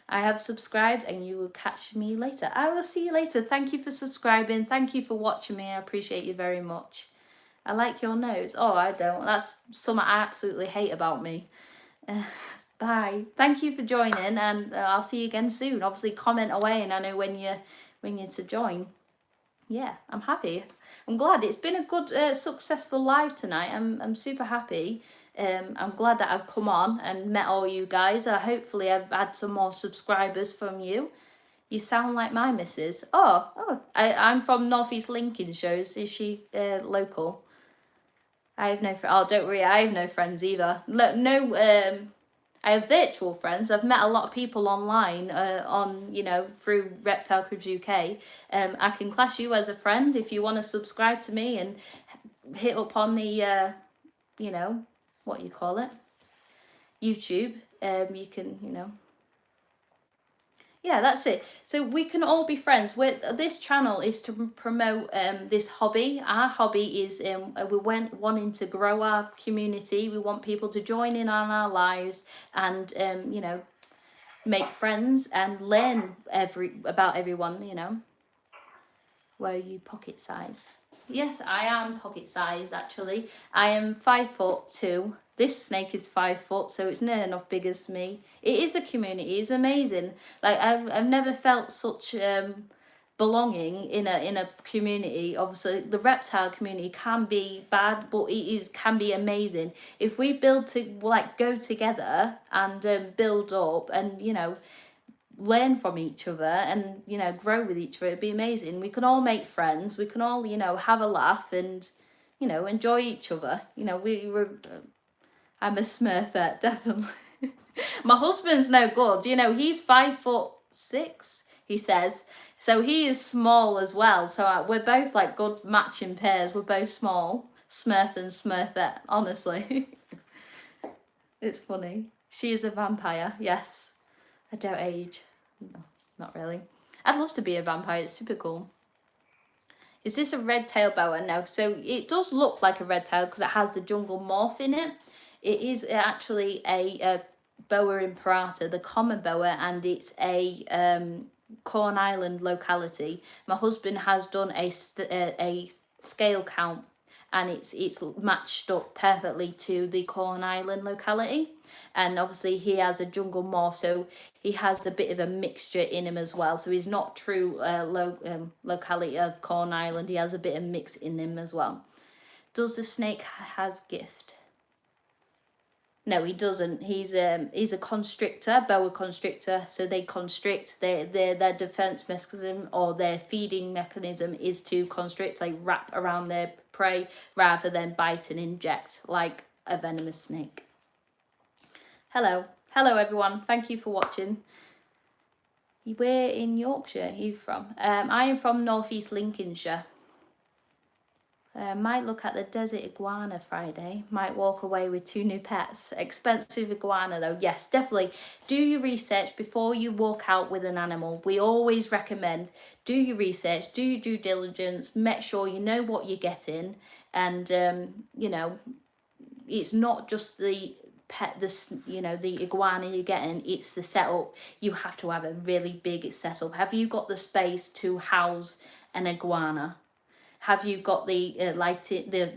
I have subscribed, and you will catch me later. I will see you later. Thank you for subscribing. Thank you for watching me. I appreciate you very much. I like your nose. Oh, I don't. That's something I absolutely hate about me. Bye. Thank you for joining, and I'll see you again soon. Obviously, comment away, and I know when ring you to join. Yeah, I'm happy. I'm glad. It's been a good, successful live tonight. I'm super happy. I'm glad that I've come on and met all you guys. Hopefully I've had some more subscribers from you. You sound like my missus. I'm from North East Lincolnshire. Is she local? I have no friends. Oh, don't worry, I have no friends either. No, I have virtual friends. I've met a lot of people online, through Reptile Cribs UK. I can class you as a friend if you want to subscribe to me and hit up on the, what you call it, YouTube. You can, yeah, that's it. So we can all be friends. This channel is to promote this hobby. Our hobby is we're wanting to grow our community. We want people to join in on our lives and make friends and learn about everyone. Where are you pocket size? Yes, I am pocket size actually. I am 5'2". This snake is 5 foot, so it's near enough big as me. It is a community. It's amazing. Like I've never felt such belonging in a community. Obviously, the reptile community can be bad, but can be amazing if we build to go together and build up and learn from each other and grow with each other. It'd be amazing. We can all make friends, we can all have a laugh and enjoy each other. We were I'm a smurfer, definitely. My husband's no good. He's 5'6", he says, so he is small as well, so we're both like good matching pairs. We're both small, Smurf and Smurfette, honestly. It's funny. She is a vampire, yes. I don't age. No, not really. I'd love to be a vampire. It's super cool. Is this a red tail boa? No. So it does look like a red tail because it has the jungle morph in it. It is actually a boa imperata, the common boa, and it's a Corn Island locality. My husband has done a scale count, and it's matched up perfectly to the Corn Island locality. And obviously he has a jungle morph, so he has a bit of a mixture in him as well. So he's not true locality of Corn Island. He has a bit of mix in him as well. Does the snake has gift? No, he doesn't. He's a constrictor, boa constrictor. So they constrict. Their defense mechanism or their feeding mechanism is to constrict, like wrap around their prey rather than bite and inject like a venomous snake. Hello everyone. Thank you for watching. Where in Yorkshire are you from? I am from North East Lincolnshire. Might look at the desert iguana Friday. Might walk away with 2 new pets. Expensive iguana though. Yes, definitely. Do your research before you walk out with an animal. We always recommend do your research, do your due diligence, make sure you know what you're getting, and it's not just the pet, the iguana you're getting, it's the setup. You have to have a really big setup. Have you got the space to house an iguana? Have you got the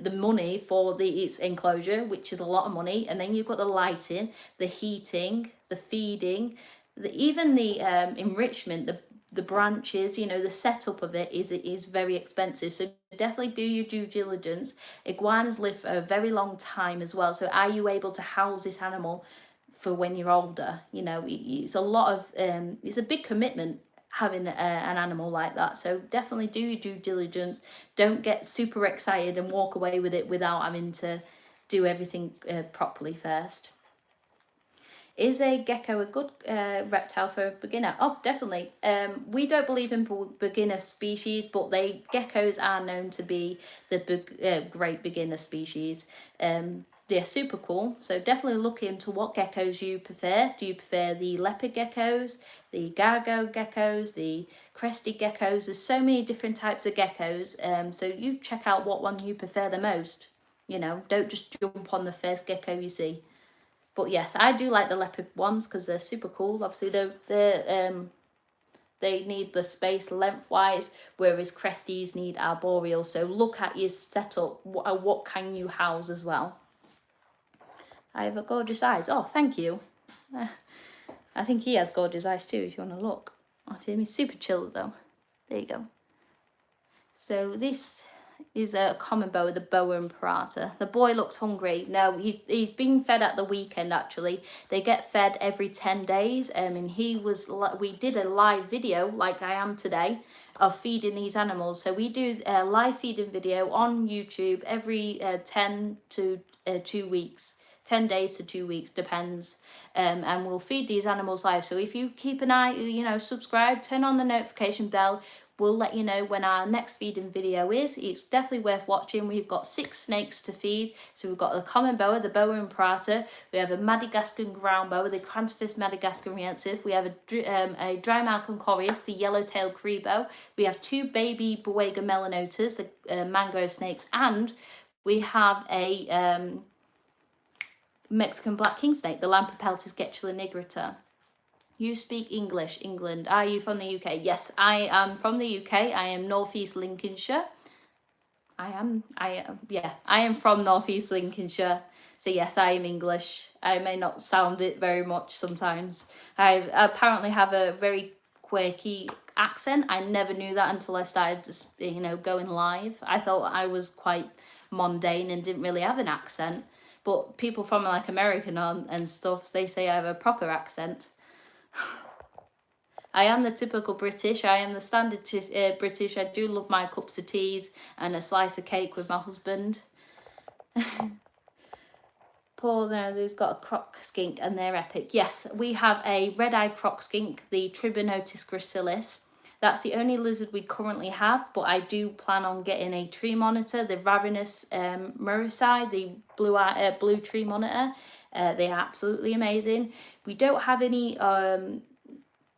the money for its enclosure, which is a lot of money, and then you've got the lighting, the heating, the feeding, even the enrichment, the branches, the setup of it is very expensive. So definitely do your due diligence. Iguanas live for a very long time as well. So are you able to house this animal for when you're older? It's a lot of it's a big commitment having an animal like that. So definitely do your due diligence. Don't get super excited and walk away with it without having to do everything properly first. Is a gecko a good reptile for a beginner? Oh, definitely. We don't believe in beginner species, but geckos are known to be the great beginner species. They're super cool, so definitely look into what geckos you prefer. Do you prefer the leopard geckos, the gargo geckos, the crested geckos? There's so many different types of geckos, so you check out what one you prefer the most. Don't just jump on the first gecko you see. But yes, I do like the leopard ones because they're super cool. Obviously, they need the space lengthwise, whereas cresties need arboreal. So look at your setup. What can you house as well? I have a gorgeous eyes. Oh, thank you. I think he has gorgeous eyes too, if you want to look. Oh, he's super chill though. There you go. So this is a common boa, the boa imperata. The boy looks hungry. No, he's being fed at the weekend actually. They get fed every 10 days. And we did a live video like I am today of feeding these animals. So we do a live feeding video on YouTube every 10 to 2 weeks. 10 days to 2 weeks, depends. And we'll feed these animals live. So if you keep an eye, subscribe, turn on the notification bell, we'll let you know when our next feeding video is. It's definitely worth watching. We've got 6 snakes to feed. So we've got the common boa, the boa imperata. We have a Madagascan ground boa, the Crantophis madagascariensis. We have a dry-mouth conchorius, the yellow-tailed cribo. We have 2 baby Boega melanotas, the mangrove snakes, and we have a Mexican black king snake, the Lampropeltis getula nigrita. You speak English, England. Are you from the UK? Yes, I am from the UK. I am Northeast Lincolnshire. I am from Northeast Lincolnshire. So yes, I am English. I may not sound it very much sometimes. I apparently have a very quirky accent. I never knew that until I started just, going live. I thought I was quite mundane and didn't really have an accent. But people from like America and stuff, they say I have a proper accent. I am the typical British. I am the standard British. I do love my cups of teas and a slice of cake with my husband. Paul, there's got a croc skink and they're epic. Yes, we have a red-eyed croc skink, the Tribonotis gracilis. That's the only lizard we currently have, but I do plan on getting a tree monitor, the Ravenous muricide, the blue tree monitor. They are absolutely amazing. We don't have any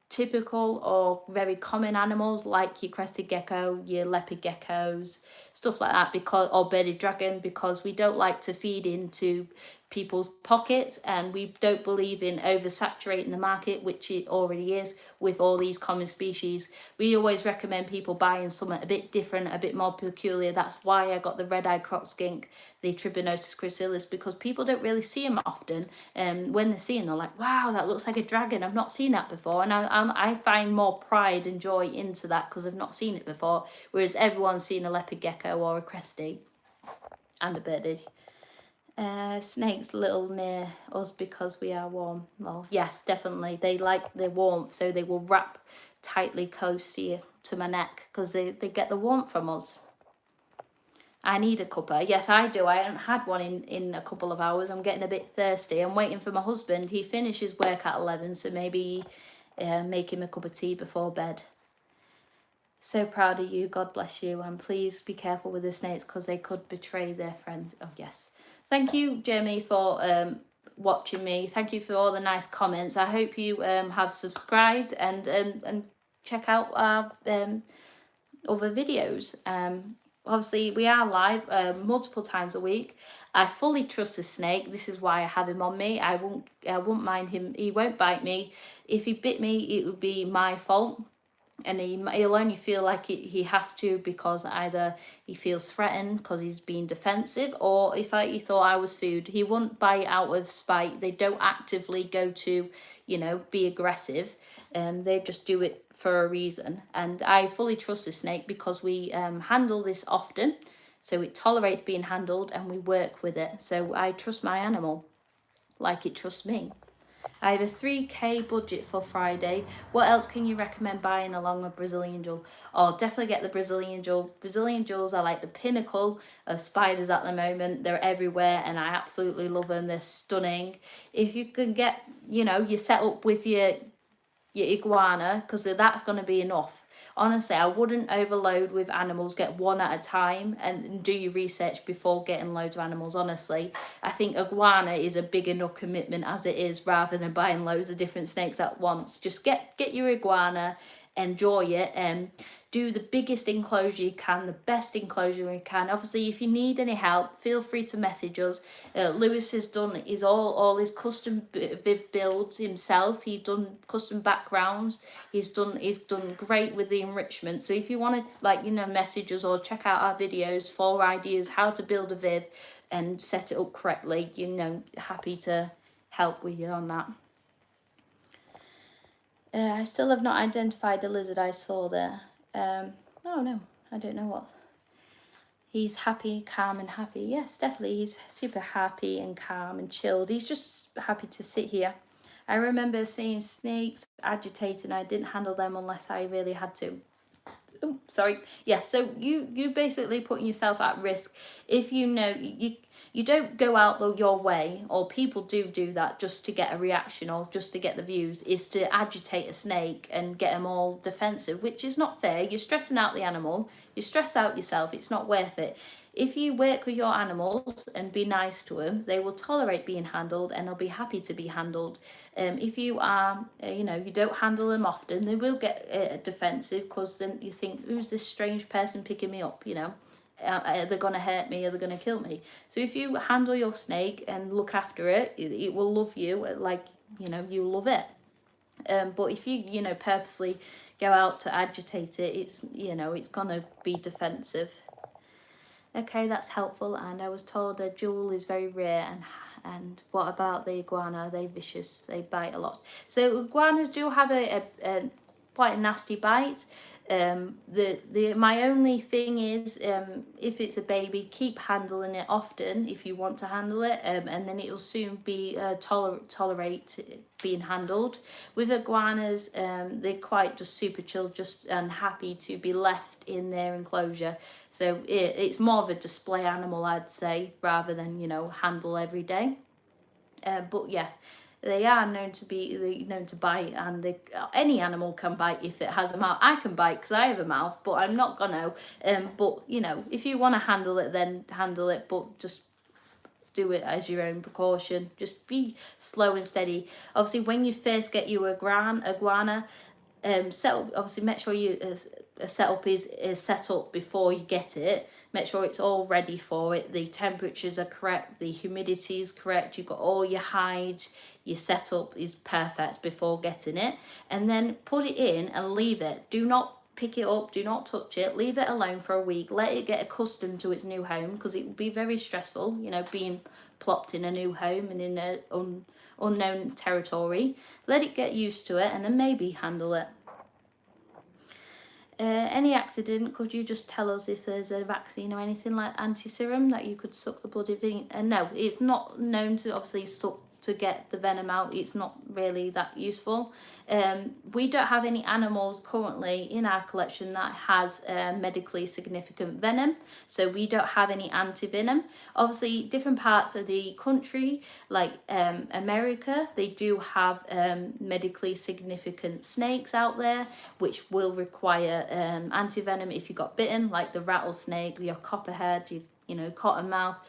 typical or very common animals like your crested gecko, your leopard geckos, stuff like that, or bearded dragon, because we don't like to feed into people's pockets, and we don't believe in oversaturating the market, which it already is with all these common species. We always recommend people buying something a bit different, a bit more peculiar. That's why I got the red-eyed croc skink, the Tribonotis gracilis, because people don't really see them often. When they see them, they're like, wow, that looks like a dragon. I've not seen that before. And I find more pride and joy into that because I've not seen it before, whereas everyone's seen a leopard gecko or a cresty and a birdie. Snakes little near us because we are warm. Well, yes, definitely. They like the warmth, so they will wrap tightly close to my neck because they get the warmth from us. I need a cuppa. Yes, I do. I haven't had one in a couple of hours. I'm getting a bit thirsty. I'm waiting for my husband. He finishes work at 11, so maybe make him a cup of tea before bed. So proud of you. God bless you. And please be careful with the snakes because they could betray their friend. Oh, yes. Thank you, Jeremy, for watching me. Thank you for all the nice comments. I hope you have subscribed and check out our other videos. Obviously, we are live multiple times a week. I fully trust the snake. This is why I have him on me. I won't mind him. He won't bite me. If he bit me, it would be my fault. And he'll only feel like he has to because either he feels threatened because he's being defensive, or if he thought I was food. He wouldn't bite out of spite. They don't actively go to, be aggressive. They just do it for a reason. And I fully trust the snake because we handle this often. So it tolerates being handled and we work with it. So I trust my animal like it trusts me. I have a 3k budget for Friday. What else can you recommend buying along with Brazilian jewel? Oh, definitely get the Brazilian jewel. Brazilian jewels are like the pinnacle of spiders at the moment. They're everywhere and I absolutely love them. They're stunning. If you can get, you set up with your iguana, because that's going to be enough. Honestly, I wouldn't overload with animals. Get one at a time and do your research before getting loads of animals. Honestly, I think iguana is a big enough commitment as it is, rather than buying loads of different snakes at once. Just get your iguana, enjoy it, and do the biggest enclosure you can, the best enclosure you can. Obviously, if you need any help, feel free to message us. Lewis has done all his custom viv builds himself. He's done custom backgrounds. He's done great with the enrichment. So if you want to message us or check out our videos for ideas how to build a viv and set it up correctly, happy to help with you on that. I still have not identified the lizard I saw there. Oh no, I don't know what. He's happy, calm and happy. Yes, definitely. He's super happy and calm and chilled. He's just happy to sit here. I remember seeing snakes agitated and I didn't handle them unless I really had to. Oh, sorry. Yes, so you basically putting yourself at risk if you know you don't go out your way, or people do that just to get a reaction or just to get the views, is to agitate a snake and get them all defensive, which is not fair. You're stressing out the animal, you stress out yourself, it's not worth it. If you work with your animals and be nice to them, they will tolerate being handled and they'll be happy to be handled. If you are, you don't handle them often, they will get defensive, because then you think, who's this strange person picking me up, are they going to hurt me, are they going to kill me? So if you handle your snake and look after it, it will love you like, you love it. But if you, purposely go out to agitate it, it's going to be defensive. Okay, that's helpful. And I was told a jewel is very rare. And what about the iguana? Are they vicious? They bite a lot. So iguanas do have a quite a nasty bite. My only thing is, if it's a baby, keep handling it often if you want to handle it, and then it will soon be tolerate being handled. With iguanas, they're quite just super chill, just and happy to be left in their enclosure. So it's more of a display animal, I'd say, rather than handle every day. But yeah, they are known to bite, and any animal can bite if it has a mouth. I can bite because I have a mouth, but I'm not gonna. But if you want to handle it, then handle it, but just do it as your own precaution. Just be slow and steady. Obviously, when you first get your iguana, obviously make sure a setup is set up before you get it. Make sure it's all ready for it. The temperatures are correct, the humidity is correct, you've got all your hide, your setup is perfect before getting it, and then put it in and leave it. Do not pick it up, do not touch it, leave it alone for a week, let it get accustomed to its new home, because it will be very stressful, being plopped in a new home and in an unknown territory. Let it get used to it and then maybe handle it. Any accident, could you just tell us if there's a vaccine or anything like anti-serum that you could suck the blood in? No, it's not known to obviously suck to get the venom out. It's not really that useful. We don't have any animals currently in our collection that has medically significant venom, so we don't have any anti-venom. Obviously, different parts of the country, like America, they do have medically significant snakes out there, which will require anti-venom if you got bitten, like the rattlesnake, your copperhead, cottonmouth.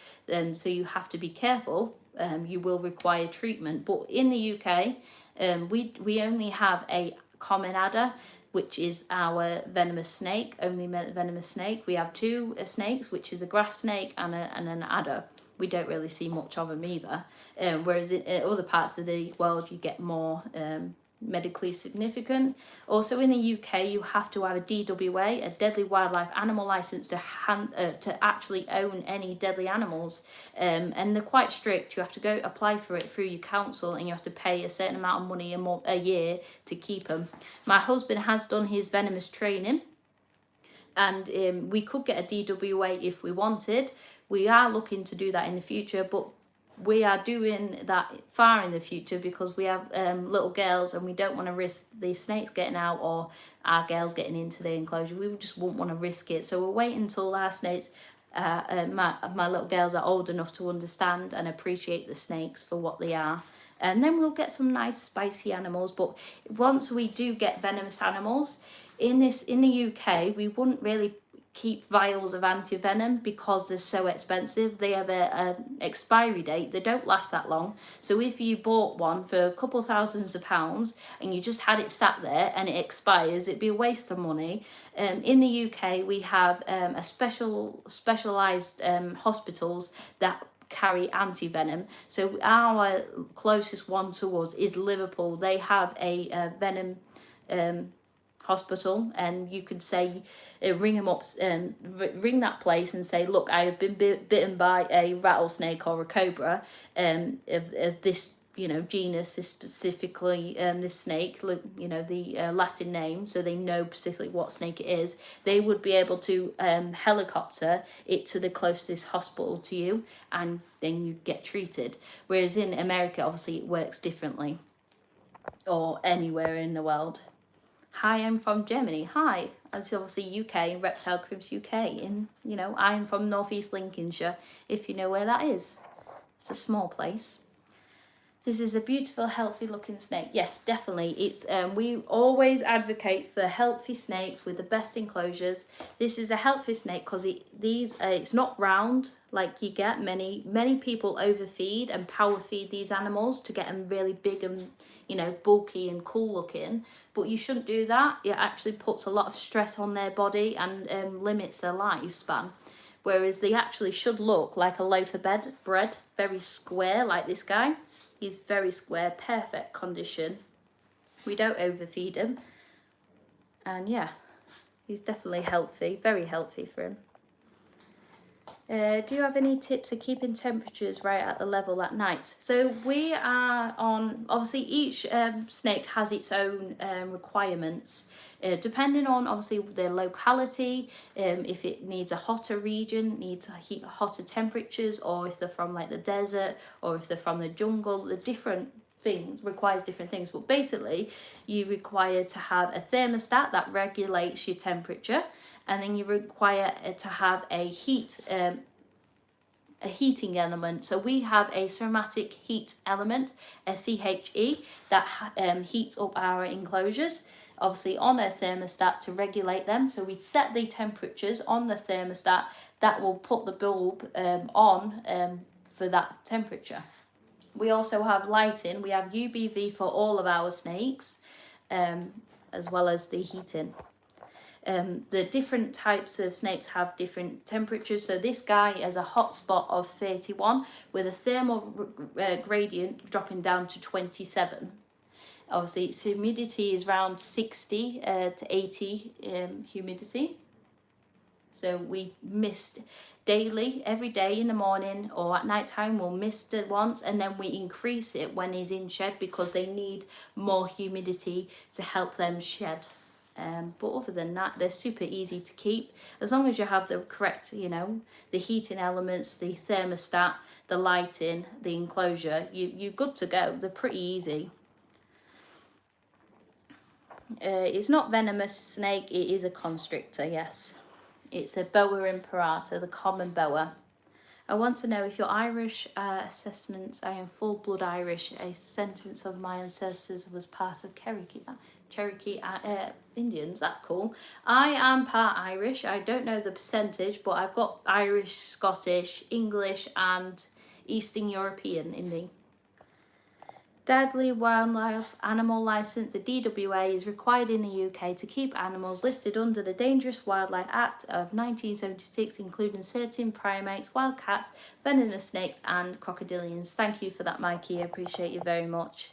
So you have to be careful. You will require treatment. But in the UK, we only have a common adder, which is our venomous snake, only venomous snake. We have two snakes, which is a grass snake and an adder. We don't really see much of them either. Whereas in other parts of the world, you get more medically significant. Also in the UK, you have to have a DWA, a deadly wildlife animal license, to actually own any deadly animals, and they're quite strict. You have to go apply for it through your council, and you have to pay a certain amount of money a year to keep them. My husband has done his venomous training, and we could get a DWA if we wanted. We are looking to do that in the future, but we are doing that far in the future because we have little girls, and we don't want to risk the snakes getting out or our girls getting into the enclosure. We just won't want to risk it. So we're waiting until our snakes, my little girls are old enough to understand and appreciate the snakes for what they are. And then we'll get some nice spicy animals. But once we do get venomous animals, in the UK, we wouldn't really keep vials of anti-venom because they're so expensive. They have a expiry date. They don't last that long. So if you bought one for a couple thousands of pounds and you just had it sat there and it expires, it'd be a waste of money. In the UK, we have a specialised hospitals that carry anti-venom. So our closest one to us is Liverpool. They have a venom hospital, and you could say ring them up, ring that place and say, look, I have been bitten by a rattlesnake or a cobra of this you know, genus is specifically this snake, you know, the Latin name, so they know specifically what snake it is, they would be able to helicopter it to the closest hospital to you, and then you'd get treated. Whereas in America, obviously, it works differently, or anywhere in the world. Hi, I'm from Germany. Hi, that's obviously UK, Reptile Cribs UK. And, you know, I'm from Northeast Lincolnshire, if you know where that is. It's a small place. This is a beautiful, healthy looking snake. Yes, definitely. It's we always advocate for healthy snakes with the best enclosures. This is a healthy snake because it's not round like you get. Many people overfeed and power feed these animals to get them really big and, you know, bulky and cool looking. But you shouldn't do that. It actually puts a lot of stress on their body and limits their lifespan. Whereas they actually should look like a loaf of bread, very square, like this guy. He's very square, perfect condition. We don't overfeed him. And yeah, he's definitely healthy, very healthy for him. Do you have any tips for keeping temperatures right at the level at night? So we are on, obviously each snake has its own requirements. Depending on obviously their locality, if it needs a hotter region, needs hotter temperatures, or if they're from like the desert, or if they're from the jungle, the different things requires different things. But basically you require to have a thermostat that regulates your temperature, and then you require to have a heating element. So we have a somatic heat element, a CHE, that heats up our enclosures, obviously on a thermostat to regulate them. So we'd set the temperatures on the thermostat that will put the bulb on for that temperature. We also have lighting. We have UVV for all of our snakes, as well as the heating. The different types of snakes have different temperatures. So this guy has a hot spot of 31 with a thermal gradient dropping down to 27. Obviously its humidity is around 60 to 80 humidity. So we mist daily, every day in the morning or at night time, we'll mist it once, and then we increase it when he's in shed because they need more humidity to help them shed. But other than that, they're super easy to keep. As long as you have the correct, you know, the heating elements, the thermostat, the lighting, the enclosure, you're good to go. They're pretty easy. It's not venomous snake, it is a constrictor, yes. It's a boa imperata, the common boa. I want to know if your Irish assessments, I am full blood Irish, a sentence of my ancestors was part of Cherokee Indians. That's cool. I am part Irish. I don't know the percentage, but I've got Irish, Scottish, English and Eastern European in me. Deadly Wildlife Animal Licence, the DWA, is required in the UK to keep animals listed under the Dangerous Wildlife Act of 1976, including certain primates, wild cats, venomous snakes and crocodilians. Thank you for that, Mikey. I appreciate you very much.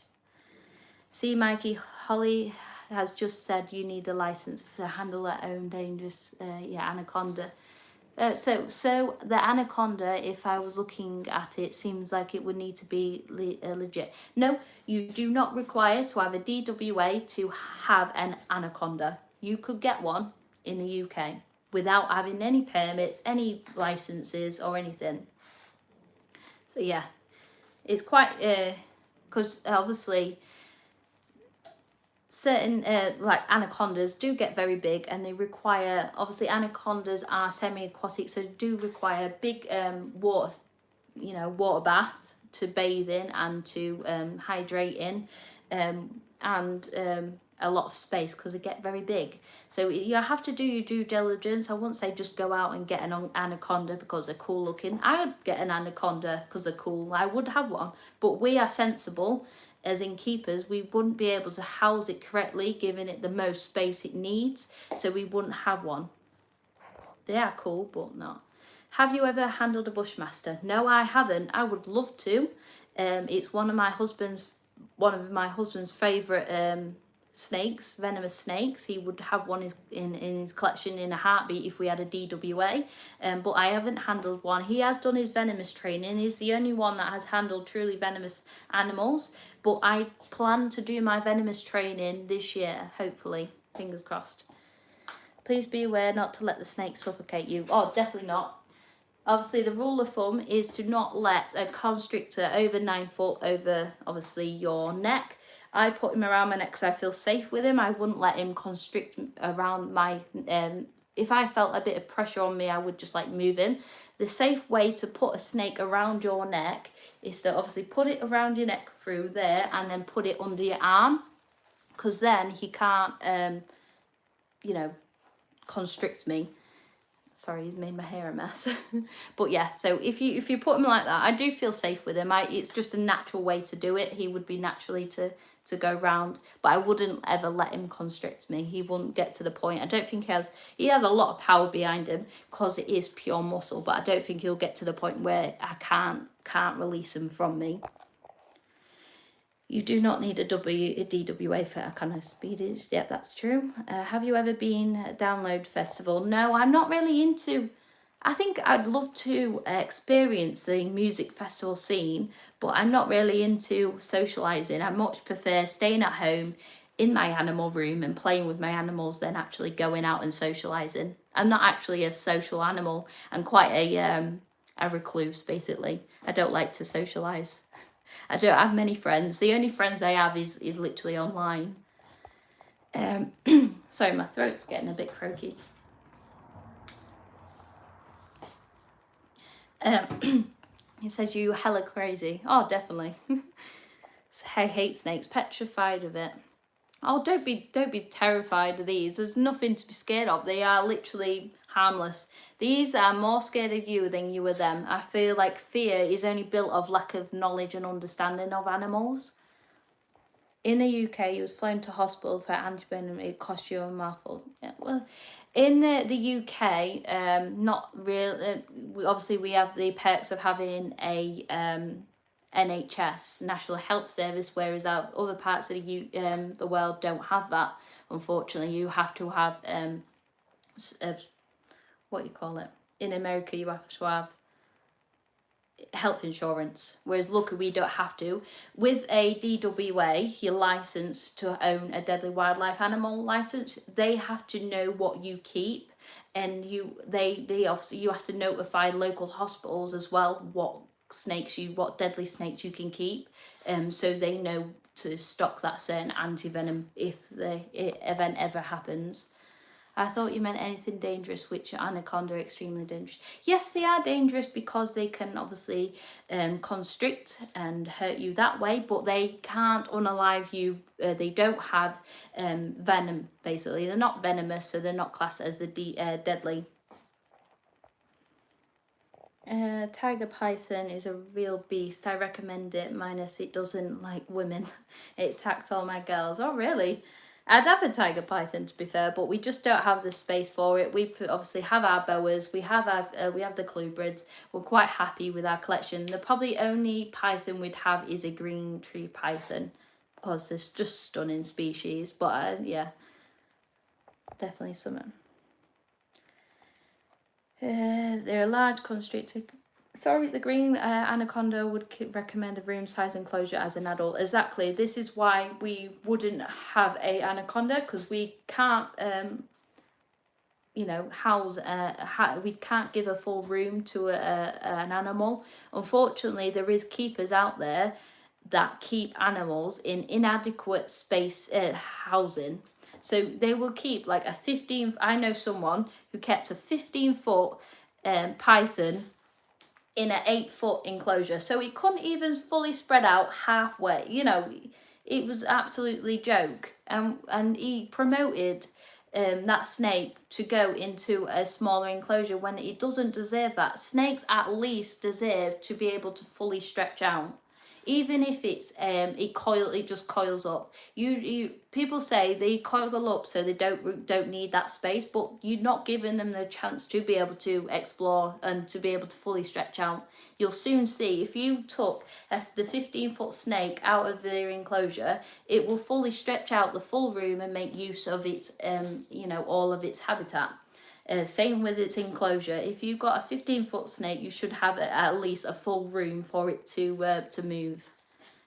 See, Mikey, Hollie has just said you need a licence to handle their own dangerous anaconda. So the anaconda, if I was looking at it, seems like it would need to be legit. No, you do not require to have a DWA to have an anaconda. You could get one in the UK without having any permits, any licenses or anything. So yeah, it's quite, because obviously certain like anacondas do get very big, and they require, obviously anacondas are semi-aquatic, so do require big water bath to bathe in and to hydrate in, and a lot of space because they get very big. So you have to do your due diligence. I wouldn't say just go out and get an anaconda because they're cool looking. I'd get an anaconda because they're cool. I would have one, but we are sensible. As in keepers, we wouldn't be able to house it correctly, giving it the most space it needs, so we wouldn't have one. They are cool, but not. Have you ever handled a bushmaster? No, I haven't. I would love to. It's one of my husband's favourite snakes, venomous snakes. He would have one in his collection in a heartbeat if we had a DWA. But I haven't handled one. He has done his venomous training. He's the only one that has handled truly venomous animals. But I plan to do my venomous training this year, hopefully. Fingers crossed. Please be aware not to let the snake suffocate you. Oh, definitely not. Obviously, the rule of thumb is to not let a constrictor over 9 foot over, obviously, your neck. I put him around my neck because I feel safe with him. I wouldn't let him constrict around my... if I felt a bit of pressure on me, I would just like move him. The safe way to put a snake around your neck is to obviously put it around your neck through there and then put it under your arm. Because then he can't, you know, constrict me. Sorry, he's made my hair a mess. But yeah, so if you put him like that, I do feel safe with him. It's just a natural way to do it. He would be naturally to go round, but I wouldn't ever let him constrict me. He wouldn't get to the point. I don't think he has a lot of power behind him because it is pure muscle, but I don't think he'll get to the point where I can't release him from me. You do not need a DWA for Anaconda speedies. Yep, that's true. Have you ever been at Download Festival? No, I'm not really into... I think I'd love to experience the music festival scene, but I'm not really into socialising. I much prefer staying at home in my animal room and playing with my animals than actually going out and socialising. I'm not actually a social animal. I'm quite a recluse, basically. I don't like to socialise. I don't have many friends. The only friends I have is literally online. Sorry, my throat's getting a bit croaky. He says you hella crazy. Oh, definitely. I hate snakes. Petrified of it. Oh, don't be terrified of these. There's nothing to be scared of. They are literally harmless. These are more scared of you than you are them. I feel like fear is only built of lack of knowledge and understanding of animals. In the UK, he was flown to hospital for antibiotic. It cost you a mouthful. Yeah, well, in the UK, not real. Obviously, we have the perks of having a NHS, National Health Service, whereas other parts of the world don't have that. Unfortunately, you have to have what do you call it? In America, you have to have health insurance, whereas luckily we don't have to. With a DWA, you're licensed to own a deadly wildlife animal license. They have to know what you keep, and they obviously you have to notify local hospitals as well what deadly snakes you can keep, so they know to stock that certain anti-venom if the event ever happens. I thought you meant anything dangerous, which anaconda are extremely dangerous. Yes, they are dangerous because they can obviously constrict and hurt you that way, but they can't unalive you. They don't have venom, basically. They're not venomous, so they're not classed as the deadly. Tiger python is a real beast. I recommend it, minus it doesn't like women. It attacks all my girls. Oh, really? I'd have a tiger python, to be fair, but we just don't have the space for it. We obviously have our boas, we have the clubrids. We're quite happy with our collection. The probably only python we'd have is a green tree python, because it's just stunning species. But yeah, definitely something. They're a large constrictor. Sorry, the green anaconda would recommend a room size enclosure as an adult. Exactly. This is why we wouldn't have a anaconda, because we can't, house. We can't give a full room to an animal. Unfortunately, there is keepers out there that keep animals in inadequate space housing. So they will keep like a 15. I know someone who kept a 15-foot python in an 8-foot enclosure, so it couldn't even fully spread out halfway. It was absolutely joke. And he promoted that snake to go into a smaller enclosure when it doesn't deserve that. Snakes at least deserve to be able to fully stretch out. even if it's it just coils up. People say they coil up so they don't need that space, but you're not giving them the chance to be able to explore and to be able to fully stretch out. You'll soon see if you took the 15-foot snake out of their enclosure, it will fully stretch out the full room and make use of its all of its habitat. Same with its enclosure. If you've got a 15-foot snake, you should have at least a full room for it to move,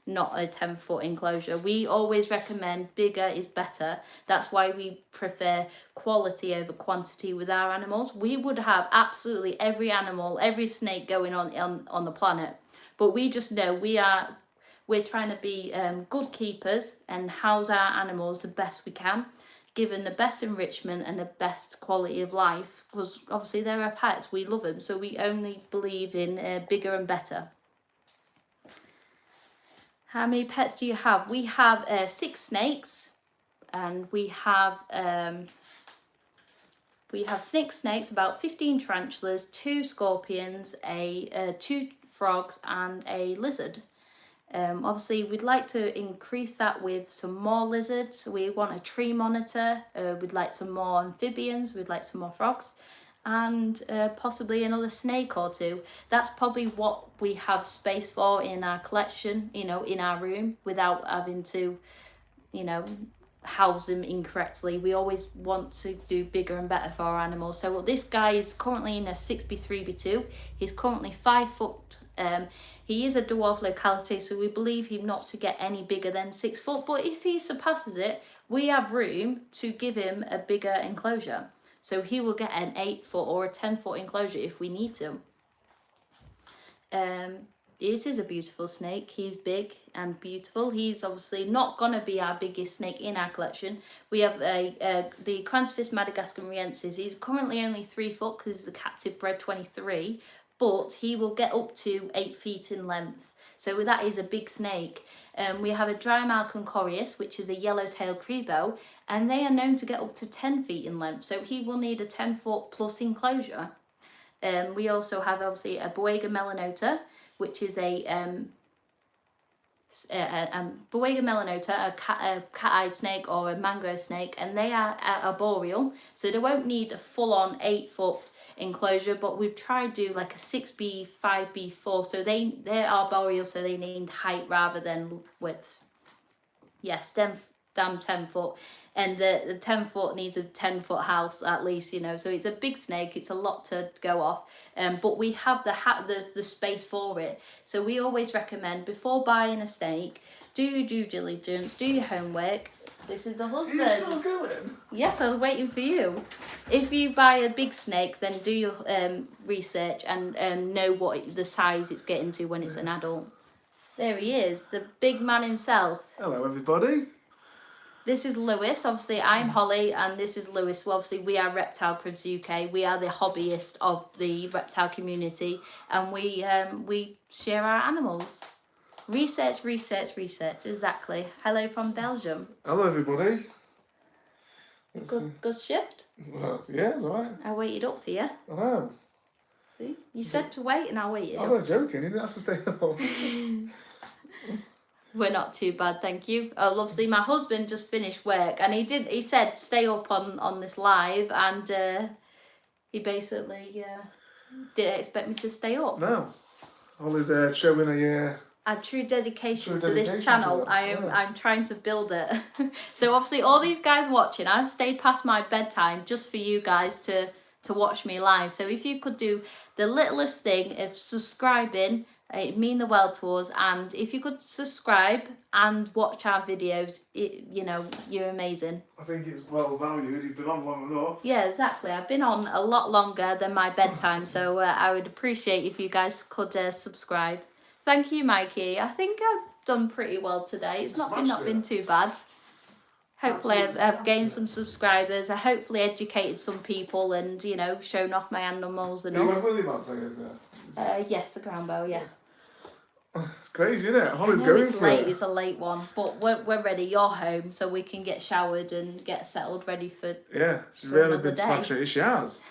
not a 10-foot enclosure. We always recommend bigger is better. That's why we prefer quality over quantity with our animals. We would have absolutely every animal, every snake going on the planet, but we just know we're trying to be good keepers and house our animals the best we can, given the best enrichment and the best quality of life, because obviously they're our pets, we love them, so we only believe in bigger and better. How many pets do you have? We have 6 snakes, and we have 6 snakes, about 15 tarantulas, 2 scorpions, 2 frogs, and a lizard. Obviously, we'd like to increase that with some more lizards. We want a tree monitor. We'd like some more amphibians. We'd like some more frogs, and possibly another snake or 2. That's probably what we have space for in our collection, in our room, without having to, house them incorrectly. We always want to do bigger and better for our animals. So this guy is currently in a 6B3B2. He's currently 5 foot. He is a dwarf locality, so we believe him not to get any bigger than 6 foot. But if he surpasses it, we have room to give him a bigger enclosure. So he will get an 8 foot or a 10 foot enclosure if we need to. It is a beautiful snake. He's big and beautiful. He's obviously not going to be our biggest snake in our collection. We have the Crantophis madagascariensis. He's currently only 3 foot because he's a captive bred 23, but he will get up to 8 feet in length. So that is a big snake. We have a dry-mouthed concorius, which is a yellow-tailed crebo, and they are known to get up to 10 feet in length. So he will need a 10-foot plus enclosure. We also have obviously a Boega melanota, which is a Boega melanota, a cat-eyed snake or a mangrove snake, and they are arboreal, so they won't need a full-on 8 foot enclosure, but we've tried to do like a 6B, 5B4, so they're arboreal, so they need height rather than width. Yes, damn 10 foot. And the 10 foot needs a 10 foot house at least, so it's a big snake. It's a lot to go off, but we have the space for it. So we always recommend, before buying a snake, do your due diligence, do your homework. This is the husband. Are you still going? Yes, I was waiting for you. If you buy a big snake, then do your research and know what the size it's getting to when it's an adult. There he is, the big man himself. Hello, everybody. This is Lewis. Obviously, I'm Holly, and this is Lewis. Well, obviously, we are Reptile Cribs UK. We are the hobbyist of the reptile community, and we share our animals. Research. Exactly. Hello from Belgium. Hello, everybody. Good shift. Well, yeah, it's all right. I waited up for you. I know. See, you said to wait, and I waited. I was joking. You didn't have to stay home. We're not too bad, thank you. Obviously, my husband just finished work, and he said stay up on this live, and he basically didn't expect me to stay up. No. Ollie's showing a true dedication to this channel. I'm trying to build it. So obviously, all these guys watching, I've stayed past my bedtime just for you guys to watch me live. So if you could do the littlest thing of subscribing, it'd mean the world to us. And if you could subscribe and watch our videos, you're amazing. I think it's well valued. You've been on long enough. Yeah, exactly. I've been on a lot longer than my bedtime, so I would appreciate if you guys could subscribe. Thank you, Mikey. I think I've done pretty well today. It's not been too bad. Hopefully I've gained some subscribers. I hopefully educated some people and, shown off my animals and all. You went with him on Thursday? Yes, the ground bow, yeah. It's crazy, isn't it? Holly's going for it. It's a late one, but we're ready. You're home, so we can get showered and get settled, ready for Yeah, she's really been smashing it. She has.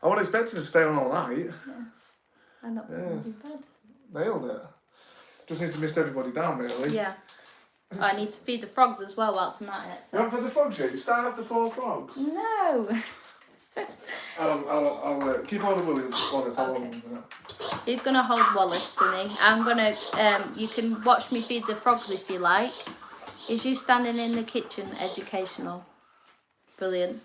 I wasn't expecting her to stay on all night. Yeah, I'm not too bad. Nailed it. Just need to mist everybody down, really. Yeah. I need to feed the frogs as well whilst I'm at it. So. You haven't fed the frogs yet? You started off the 4 frogs? No. I'll keep holding Wallace. Okay. He's going to hold Wallace for me. I'm going to, you can watch me feed the frogs if you like. Is you standing in the kitchen educational? Brilliant.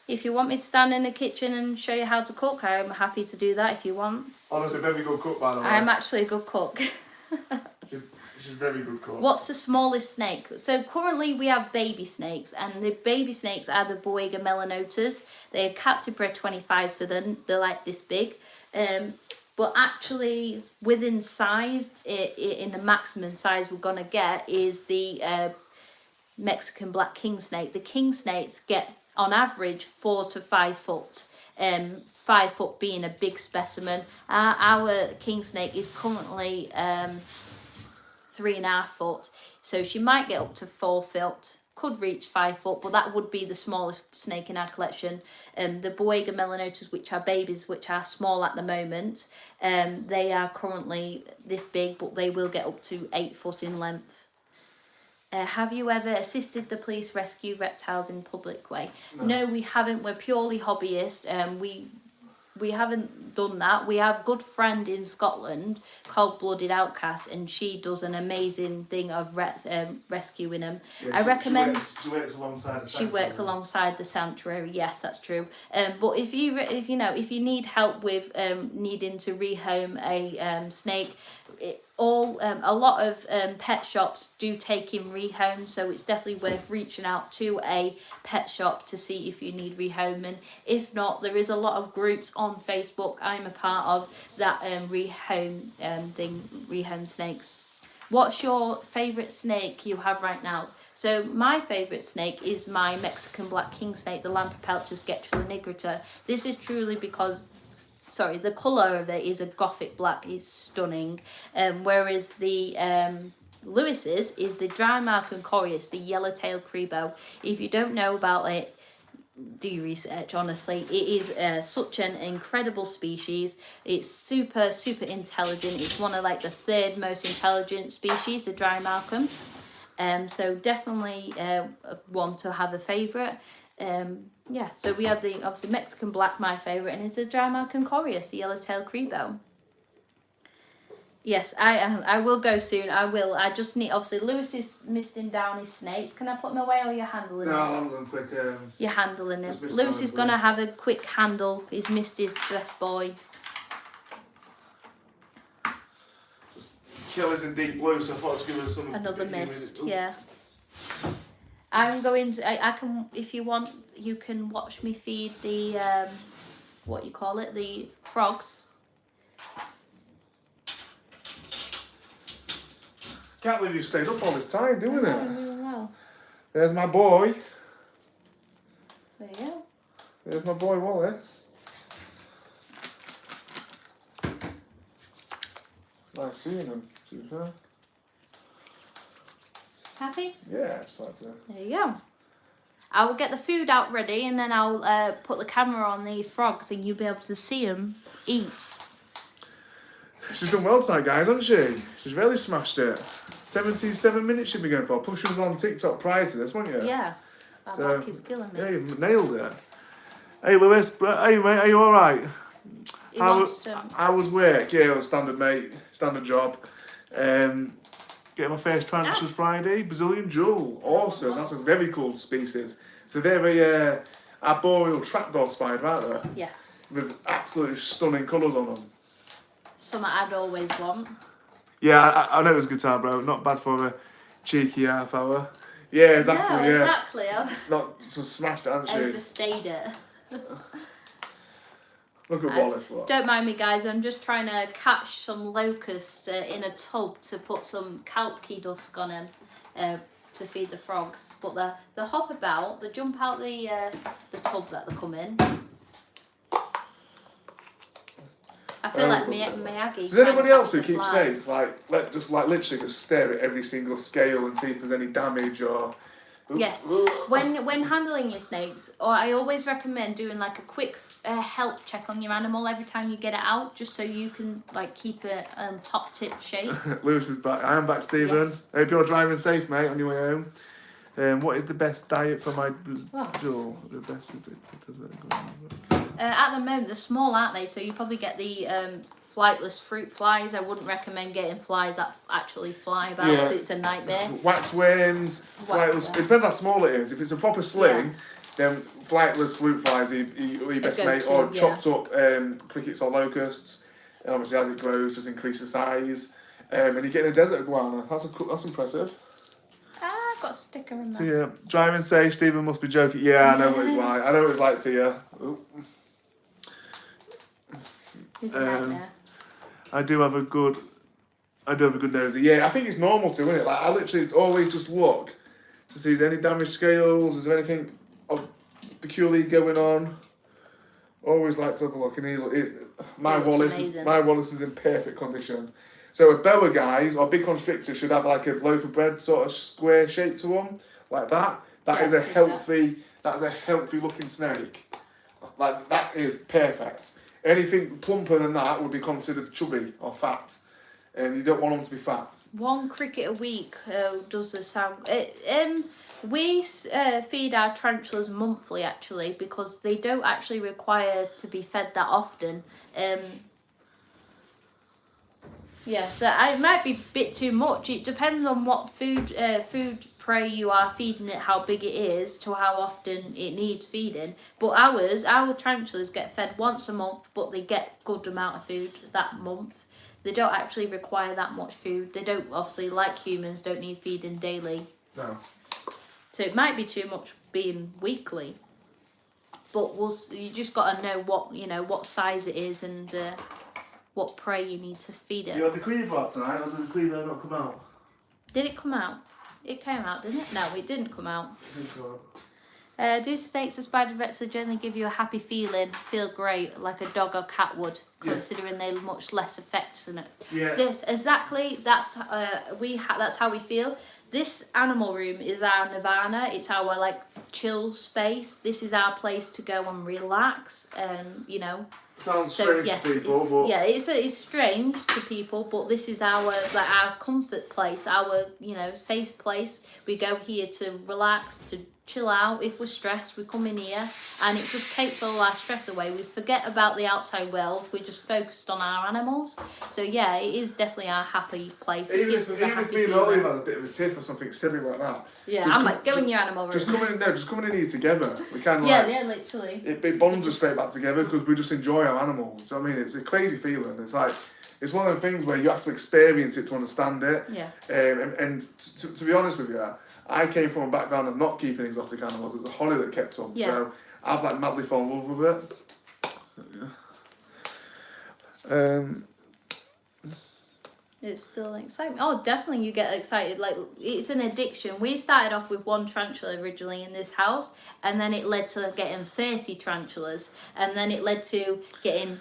If you want me to stand in the kitchen and show you how to cook, I'm happy to do that if you want. Honestly, a very good cook, by the way. I'm actually a good cook. She's a very good cook. What's the smallest snake? So currently we have baby snakes, and the baby snakes are the Boiga melanotas. They're captive bred 25, so they're like this big. But actually, within size, in the maximum size we're gonna get is the Mexican black king snake. The king snakes get on average 4 to 5 foot. 5 foot being a big specimen. Our king snake is currently 3.5 foot, so she might get up to 4 foot, could reach 5 foot, but that would be the smallest snake in our collection. The Boiga melanotas, which are babies, which are small at the moment, they are currently this big, but they will get up to 8 foot in length. Have you ever assisted the police rescue reptiles in public way? No, we haven't. We're purely hobbyist. We haven't done that. We have a good friend in Scotland called Blooded Outcast, and she does an amazing thing of rescuing them. Yeah, I recommend. She works alongside the She works alongside the sanctuary. Yes, that's true. But if you need help with needing to rehome a snake, a lot of pet shops do take in rehome, so it's definitely worth reaching out to a pet shop to see if you need rehoming. If not, there is a lot of groups on Facebook I'm a part of that rehome snakes. What's your favourite snake you have right now? So my favourite snake is my Mexican black king snake, the Lampropeltis Getrula nigrita. This is truly because the colour of it is a gothic black. It's stunning. Whereas the Lewis's is the Drymarchum corius, the yellow-tailed crebo. If you don't know about it, do your research, honestly. It is such an incredible species. It's super, super intelligent. It's one of like the 3rd most intelligent species, the Drymarchum. So definitely one to have a favourite. Yeah, so we have the obviously Mexican black, my favourite, and it's a Drymarchum corius, the yellow-tailed crebo. Yes, I will go soon. I will. I just need, obviously Lewis is misting down his snakes. Can I put them away, or you're handling no, him? I'll handle them quick. You're handling him. Lewis is gonna have a quick handle. He's missed his best boy. Just killers in deep blue, so I thought I'd give her some. Another mist, yeah. I'm going to. I can, if you want, you can watch me feed the what you call it, the frogs. Can't believe you stayed up all this time doing it. Well. There's my boy. There you go. There's my boy Wallace. Nice seeing him, to be fair. Happy? Yeah, just like to. There you go. I will get the food out ready, and then I'll put the camera on the frogs, and you'll be able to see them eat. She's done well tonight, guys, hasn't she? She's really smashed it. 77 minutes she'd be going for. Plus she was on TikTok prior to this, wasn't you? Yeah. That back is killing me. Yeah, you've nailed it. Hey, Lewis. Hey, mate, are you alright? How was work? Yeah, it was standard, mate. Standard job. Getting my first transfers Friday. Brazilian Jewel. Awesome. That's a very cool species. So they're a arboreal trapdoor spider, aren't they? Yes. With absolutely stunning colours on them. Something I'd always want. Yeah, I know it was guitar, bro. Not bad for a cheeky half hour. Yeah, exactly. No, yeah. exactly. Not so smashed it, hasn't she? Overstayed it. Look at Wallace. Look. Don't mind me, guys. I'm just trying to catch some locust in a tub to put some kalki dusk on them to feed the frogs. But they hop about. They jump out the tub that they come in. I feel like Miyagi. Does anybody else who keeps snakes literally just stare at every single scale and see if there's any damage or? Yes. When handling your snakes, I always recommend doing like a quick health check on your animal every time you get it out, just so you can like keep it top tip shape. Lewis is back. I am back, Stephen. Yes. Hope you're driving safe, mate, on your way home. What is the best diet for my Brazil? The best at the moment, they're small, aren't they? So you probably get the flightless fruit flies. I wouldn't recommend getting flies that actually fly about. Yeah. It's a nightmare. Waxworms, flightless. It depends how small it is. If it's a proper sling, then flightless fruit flies are your best mate, or chopped up crickets or locusts. And obviously, as it grows, just increase the size. And you're getting a desert iguana. That's impressive. I've got a sticker in there. Tia, driving safe. Stephen must be joking. Yeah, I know what it's like. I know what it's like, Tia. It's a nightmare. I do have a good nosy. Yeah, I think it's normal to, isn't it? Like I literally always just look to see is there any damaged scales, is there anything peculiar going on. Always like to have a look, and my Wallace is in perfect condition. So a boa guys or big constrictor should have like a loaf of bread sort of square shape to them, like that. That is a healthy looking snake. Like that is perfect. Anything plumper than that would be considered chubby or fat, and you don't want them to be fat. One cricket a week does the sound. We feed our tarantulas monthly actually, because they don't actually require to be fed that often. Yeah, so it might be a bit too much. It depends on what food prey you are feeding it, how big it is, to how often it needs feeding. But our tarantulas get fed once a month, but they get good amount of food that month. They don't actually require that much food. They don't, obviously, like humans, don't need feeding daily. No. So it might be too much being weekly. But you just got to know what size it is and what prey you need to feed it. You had the cream bar tonight, or did the cream bar not come out? Did it come out? It came out, didn't it? No, it didn't come out. Do snakes and spider vectors generally give you a happy feeling, feel great, like a dog or cat would, considering they're much less affectionate? Yeah. That's how we feel. This animal room is our nirvana. It's our like chill space. This is our place to go and relax. Sounds strange to people, but it's strange to people, but this is our comfort place, our safe place. We go here to relax, to chill out. If we're stressed, we come in here, and it just takes all our stress away. We forget about the outside world. We're just focused on our animals. So yeah, it is definitely our happy place. Even if me and Hollie had a bit of a tiff or something silly like that. Yeah, I'm like, go in your animal room. Just coming in here together. We can literally. It bonds us straight back together because we just enjoy our animals. So I mean, it's a crazy feeling. It's like it's one of the things where you have to experience it to understand it. Yeah. And to be honest with you, I came from a background of not keeping exotic animals. It was Hollie that kept them. Yeah. So I've like madly fallen in love with it. So, yeah. It's still exciting. Oh, definitely you get excited. Like, it's an addiction. We started off with one tarantula originally in this house, and then it led to getting 30 tarantulas, and then it led to getting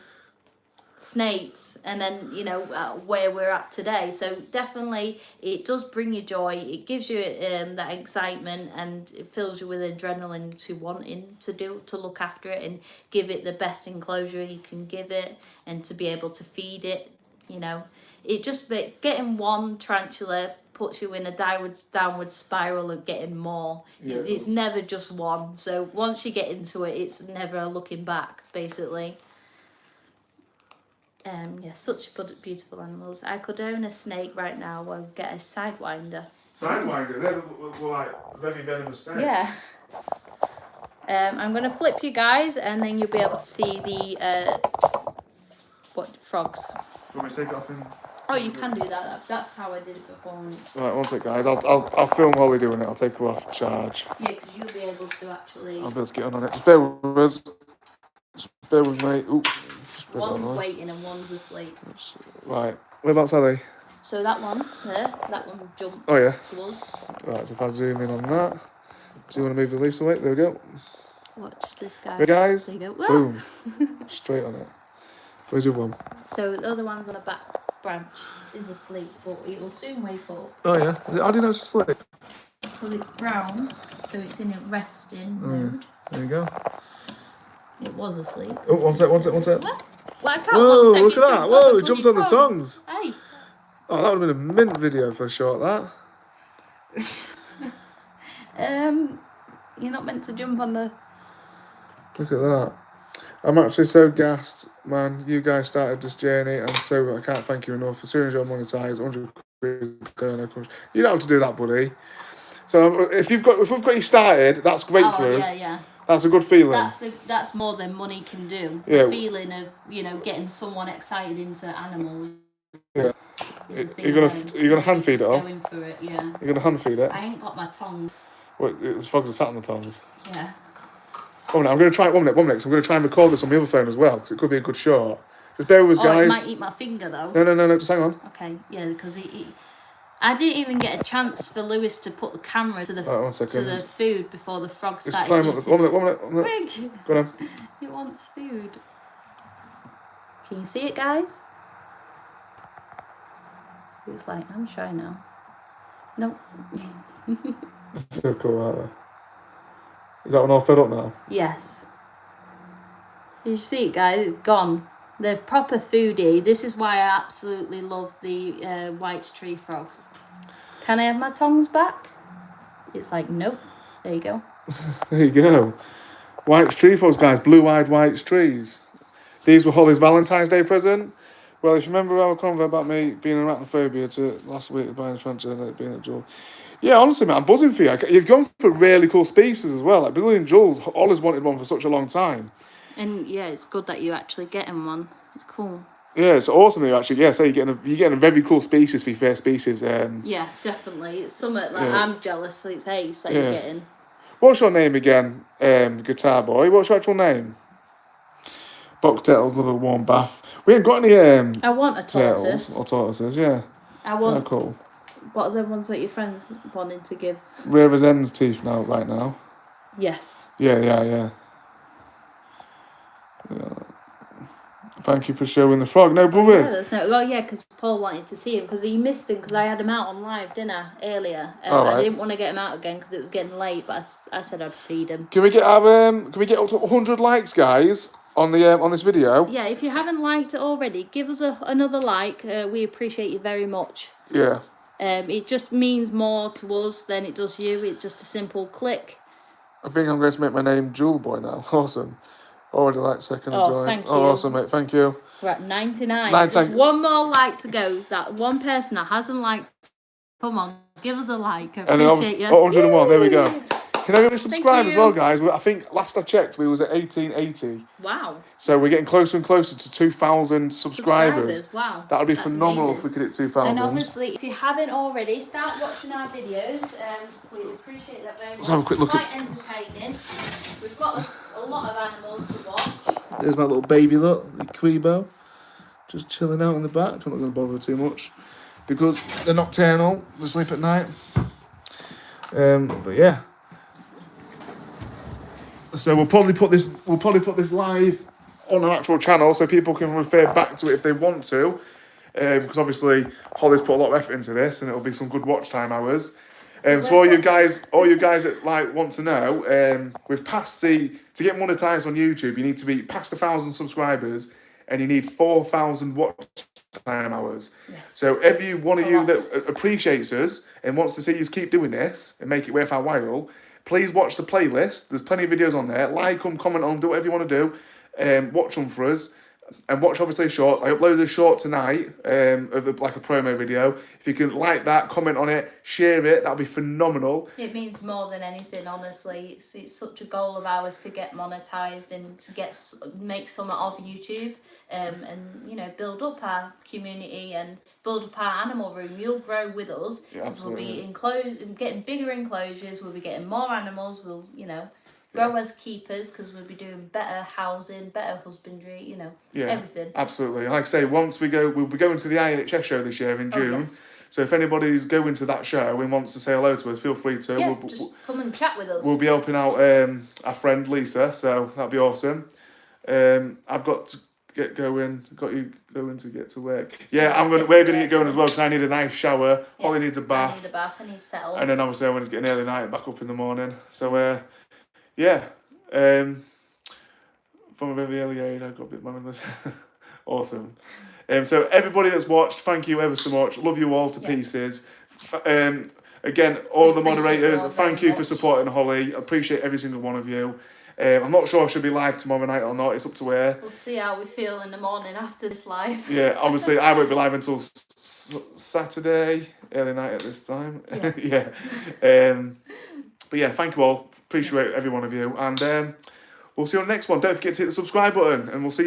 snakes, and then where we're at today. So definitely it does bring you joy. It gives you that excitement, and it fills you with adrenaline to wanting to look after it and give it the best enclosure you can give it, and to be able to feed it. It just getting one tarantula puts you in a downward spiral of getting more. Yeah. It's never just one. So once you get into it, it's never looking back, basically. Such beautiful animals. I could own a snake right now or get a sidewinder. Sidewinder? They're like very venomous snakes. Yeah. I'm going to flip you guys, and then you'll be able to see the frogs. Do you want me to take it off in? Oh, you can do that. That's how I did it before. Right, one sec, guys. I'll film Hollie doing it. I'll take her off charge. Yeah, because you'll be able to actually. I'll be able to get on it. Just bear with us. Just bear with me. Ooh. One's waiting and one's asleep. Right. Whereabouts are they? So that one there, that one jumped to us. Right, so if I zoom in on that. Do you want to move the leaves away? There we go. Watch this, guys. Ready, guys? There you go. Boom. Straight on it. Where's the other one? So the other one's on the back branch is asleep, but it will soon wake up. Oh yeah? How do you know it's asleep? Because it's brown, so it's in a resting mode. There you go. It was asleep. Oh, one sec. Well, I can't. Whoa, One sec, look at that. Whoa, it jumped on the tongs. tongs. Hey. Oh, that would have been a mint video for a short, that. You're not meant to jump on the... Look at that. I'm actually so gassed, man. You guys started this journey, and so I can't thank you enough. As soon as you're monetized, 100 quid, you don't have to do that, buddy. So if we've got you started, that's great for us. Yeah. That's a good feeling. That's more than money can do. Yeah. The feeling of, you know, getting someone excited into animals. Yeah. You're gonna hand feed it all? Going for it, yeah. You're gonna hand feed it? I ain't got my tongs. What, it's frogs are sat on the tongs. Yeah. Oh no, I'm gonna try it 1 minute. I'm gonna try and record this on my other phone as well, because it could be a good shot. Just bear with us, guys. It might eat my finger though. No, just hang on. Okay, yeah, because I didn't even get a chance for Lewis to put the camera to the food before the frog started climb up. eating. 1 minute. Quick! Go on. It wants food. Can you see it, guys? It's like, I'm shy now. No. So cool, aren't they? Is that one all fed up now? Yes. Did you see it, guys? It's gone. They're proper foodie. This is why I absolutely love the white tree frogs. Can I have my tongs back? It's like, nope. There you go. There you go. White tree frogs, guys. Blue-eyed white trees. These were Hollie's Valentine's Day present. Well, if you remember our convo about me being arachnophobia to last week buying a trencher and it being a jewel. Yeah, honestly, man, I'm buzzing for you. You've gone for really cool species as well. Like Brazilian jewels, Ollie's wanted one for such a long time. And yeah, it's good that you're actually getting one. It's cool. Yeah, it's awesome that you actually, you're getting a very cool species for your first species. Yeah, definitely. It's something like I'm jealous, so it's ace that you're getting. What's your name again, guitar boy? What's your actual name? Bucktails love a warm bath. We ain't got any I want a tortoise. turtles or tortoises, yeah. I want... cool. What are the ones that your friends wanting to give? Rare Ends teeth right now. Yes. Yeah. Thank you for showing the frog. No, brothers. Because Paul wanted to see him because he missed him because I had him out on live dinner earlier. Right. I didn't want to get him out again because it was getting late, but I said I'd feed him. Can we get up to 100 likes, guys, on the on this video? Yeah, if you haven't liked it already, give us another like. We appreciate you very much. Yeah. It just means more to us than it does you. It's just a simple click. I think I'm going to make my name Jewel Boy now. Awesome. Already like second join. Thank you. Oh, awesome, mate. Thank you. We're at 99. Just one more like to go. Is that one person that hasn't liked? Come on, give us a like. I appreciate you. 101. There we go. Can everybody subscribe as well, guys? I think last I checked, we was at 1880. Wow. So we're getting closer and closer to 2,000 subscribers. Wow. That would be phenomenal if we could hit 2,000. And obviously, if you haven't already, start watching our videos. We appreciate that very much. Let's have a quick look. Quite entertaining. We've got a lot of animals to watch. There's my little baby, look, the Quebo. Just chilling out in the back. I'm not going to bother too much because they're nocturnal. They sleep at night. But yeah. So we'll probably put this live on our actual channel so people can refer back to it if they want to. Because obviously Hollie's put a lot of effort into this and it'll be some good watch time hours. So all you guys that want to know, we've passed to get monetized on YouTube, you need to be past 1,000 subscribers and you need 4,000 watch time hours. Yes. So every one of you that appreciates us and wants to see us keep doing this and make it worth our while, please watch the playlist. There's plenty of videos on there. Like them, comment on them, do whatever you want to do. Watch them for us. And watch obviously shorts. I uploaded a short tonight of a promo video. If you can like that, comment on it, share it, that'll be phenomenal. It means more than anything, honestly. It's such a goal of ours to get monetized and to make something of YouTube, and build up our community and build up our animal room. You'll grow with us. Yeah, absolutely. We'll be getting bigger enclosures. We'll be getting more animals. We'll grow as keepers because we'll be doing better housing, better husbandry, everything. Absolutely. And like I say, we'll be going to the INHS show this year in June. Yes. So if anybody's going to that show and wants to say hello to us, feel free to. Yeah, just come and chat with us. We'll be helping out our friend Lisa, so that'll be awesome. I've got to get going. Got you going to get to work. Yeah, we're gonna get going as well because I need a nice shower. Yeah, Hollie needs a bath. I need a bath. I need settled. And then obviously I want to get an early night back up in the morning. So yeah. from a very early age. I got a bit mindless. Awesome. So everybody that's watched, thank you ever so much. Love you all to pieces. Again, all the moderators, thank you for supporting Hollie. I appreciate every single one of you. I'm not sure I should be live tomorrow night or not. It's up to her. We'll see how we feel in the morning after this live. Yeah, obviously I won't be live until Saturday, early night at this time. Yeah. But yeah, thank you all. Appreciate every one of you. And we'll see you on the next one. Don't forget to hit the subscribe button and we'll see you.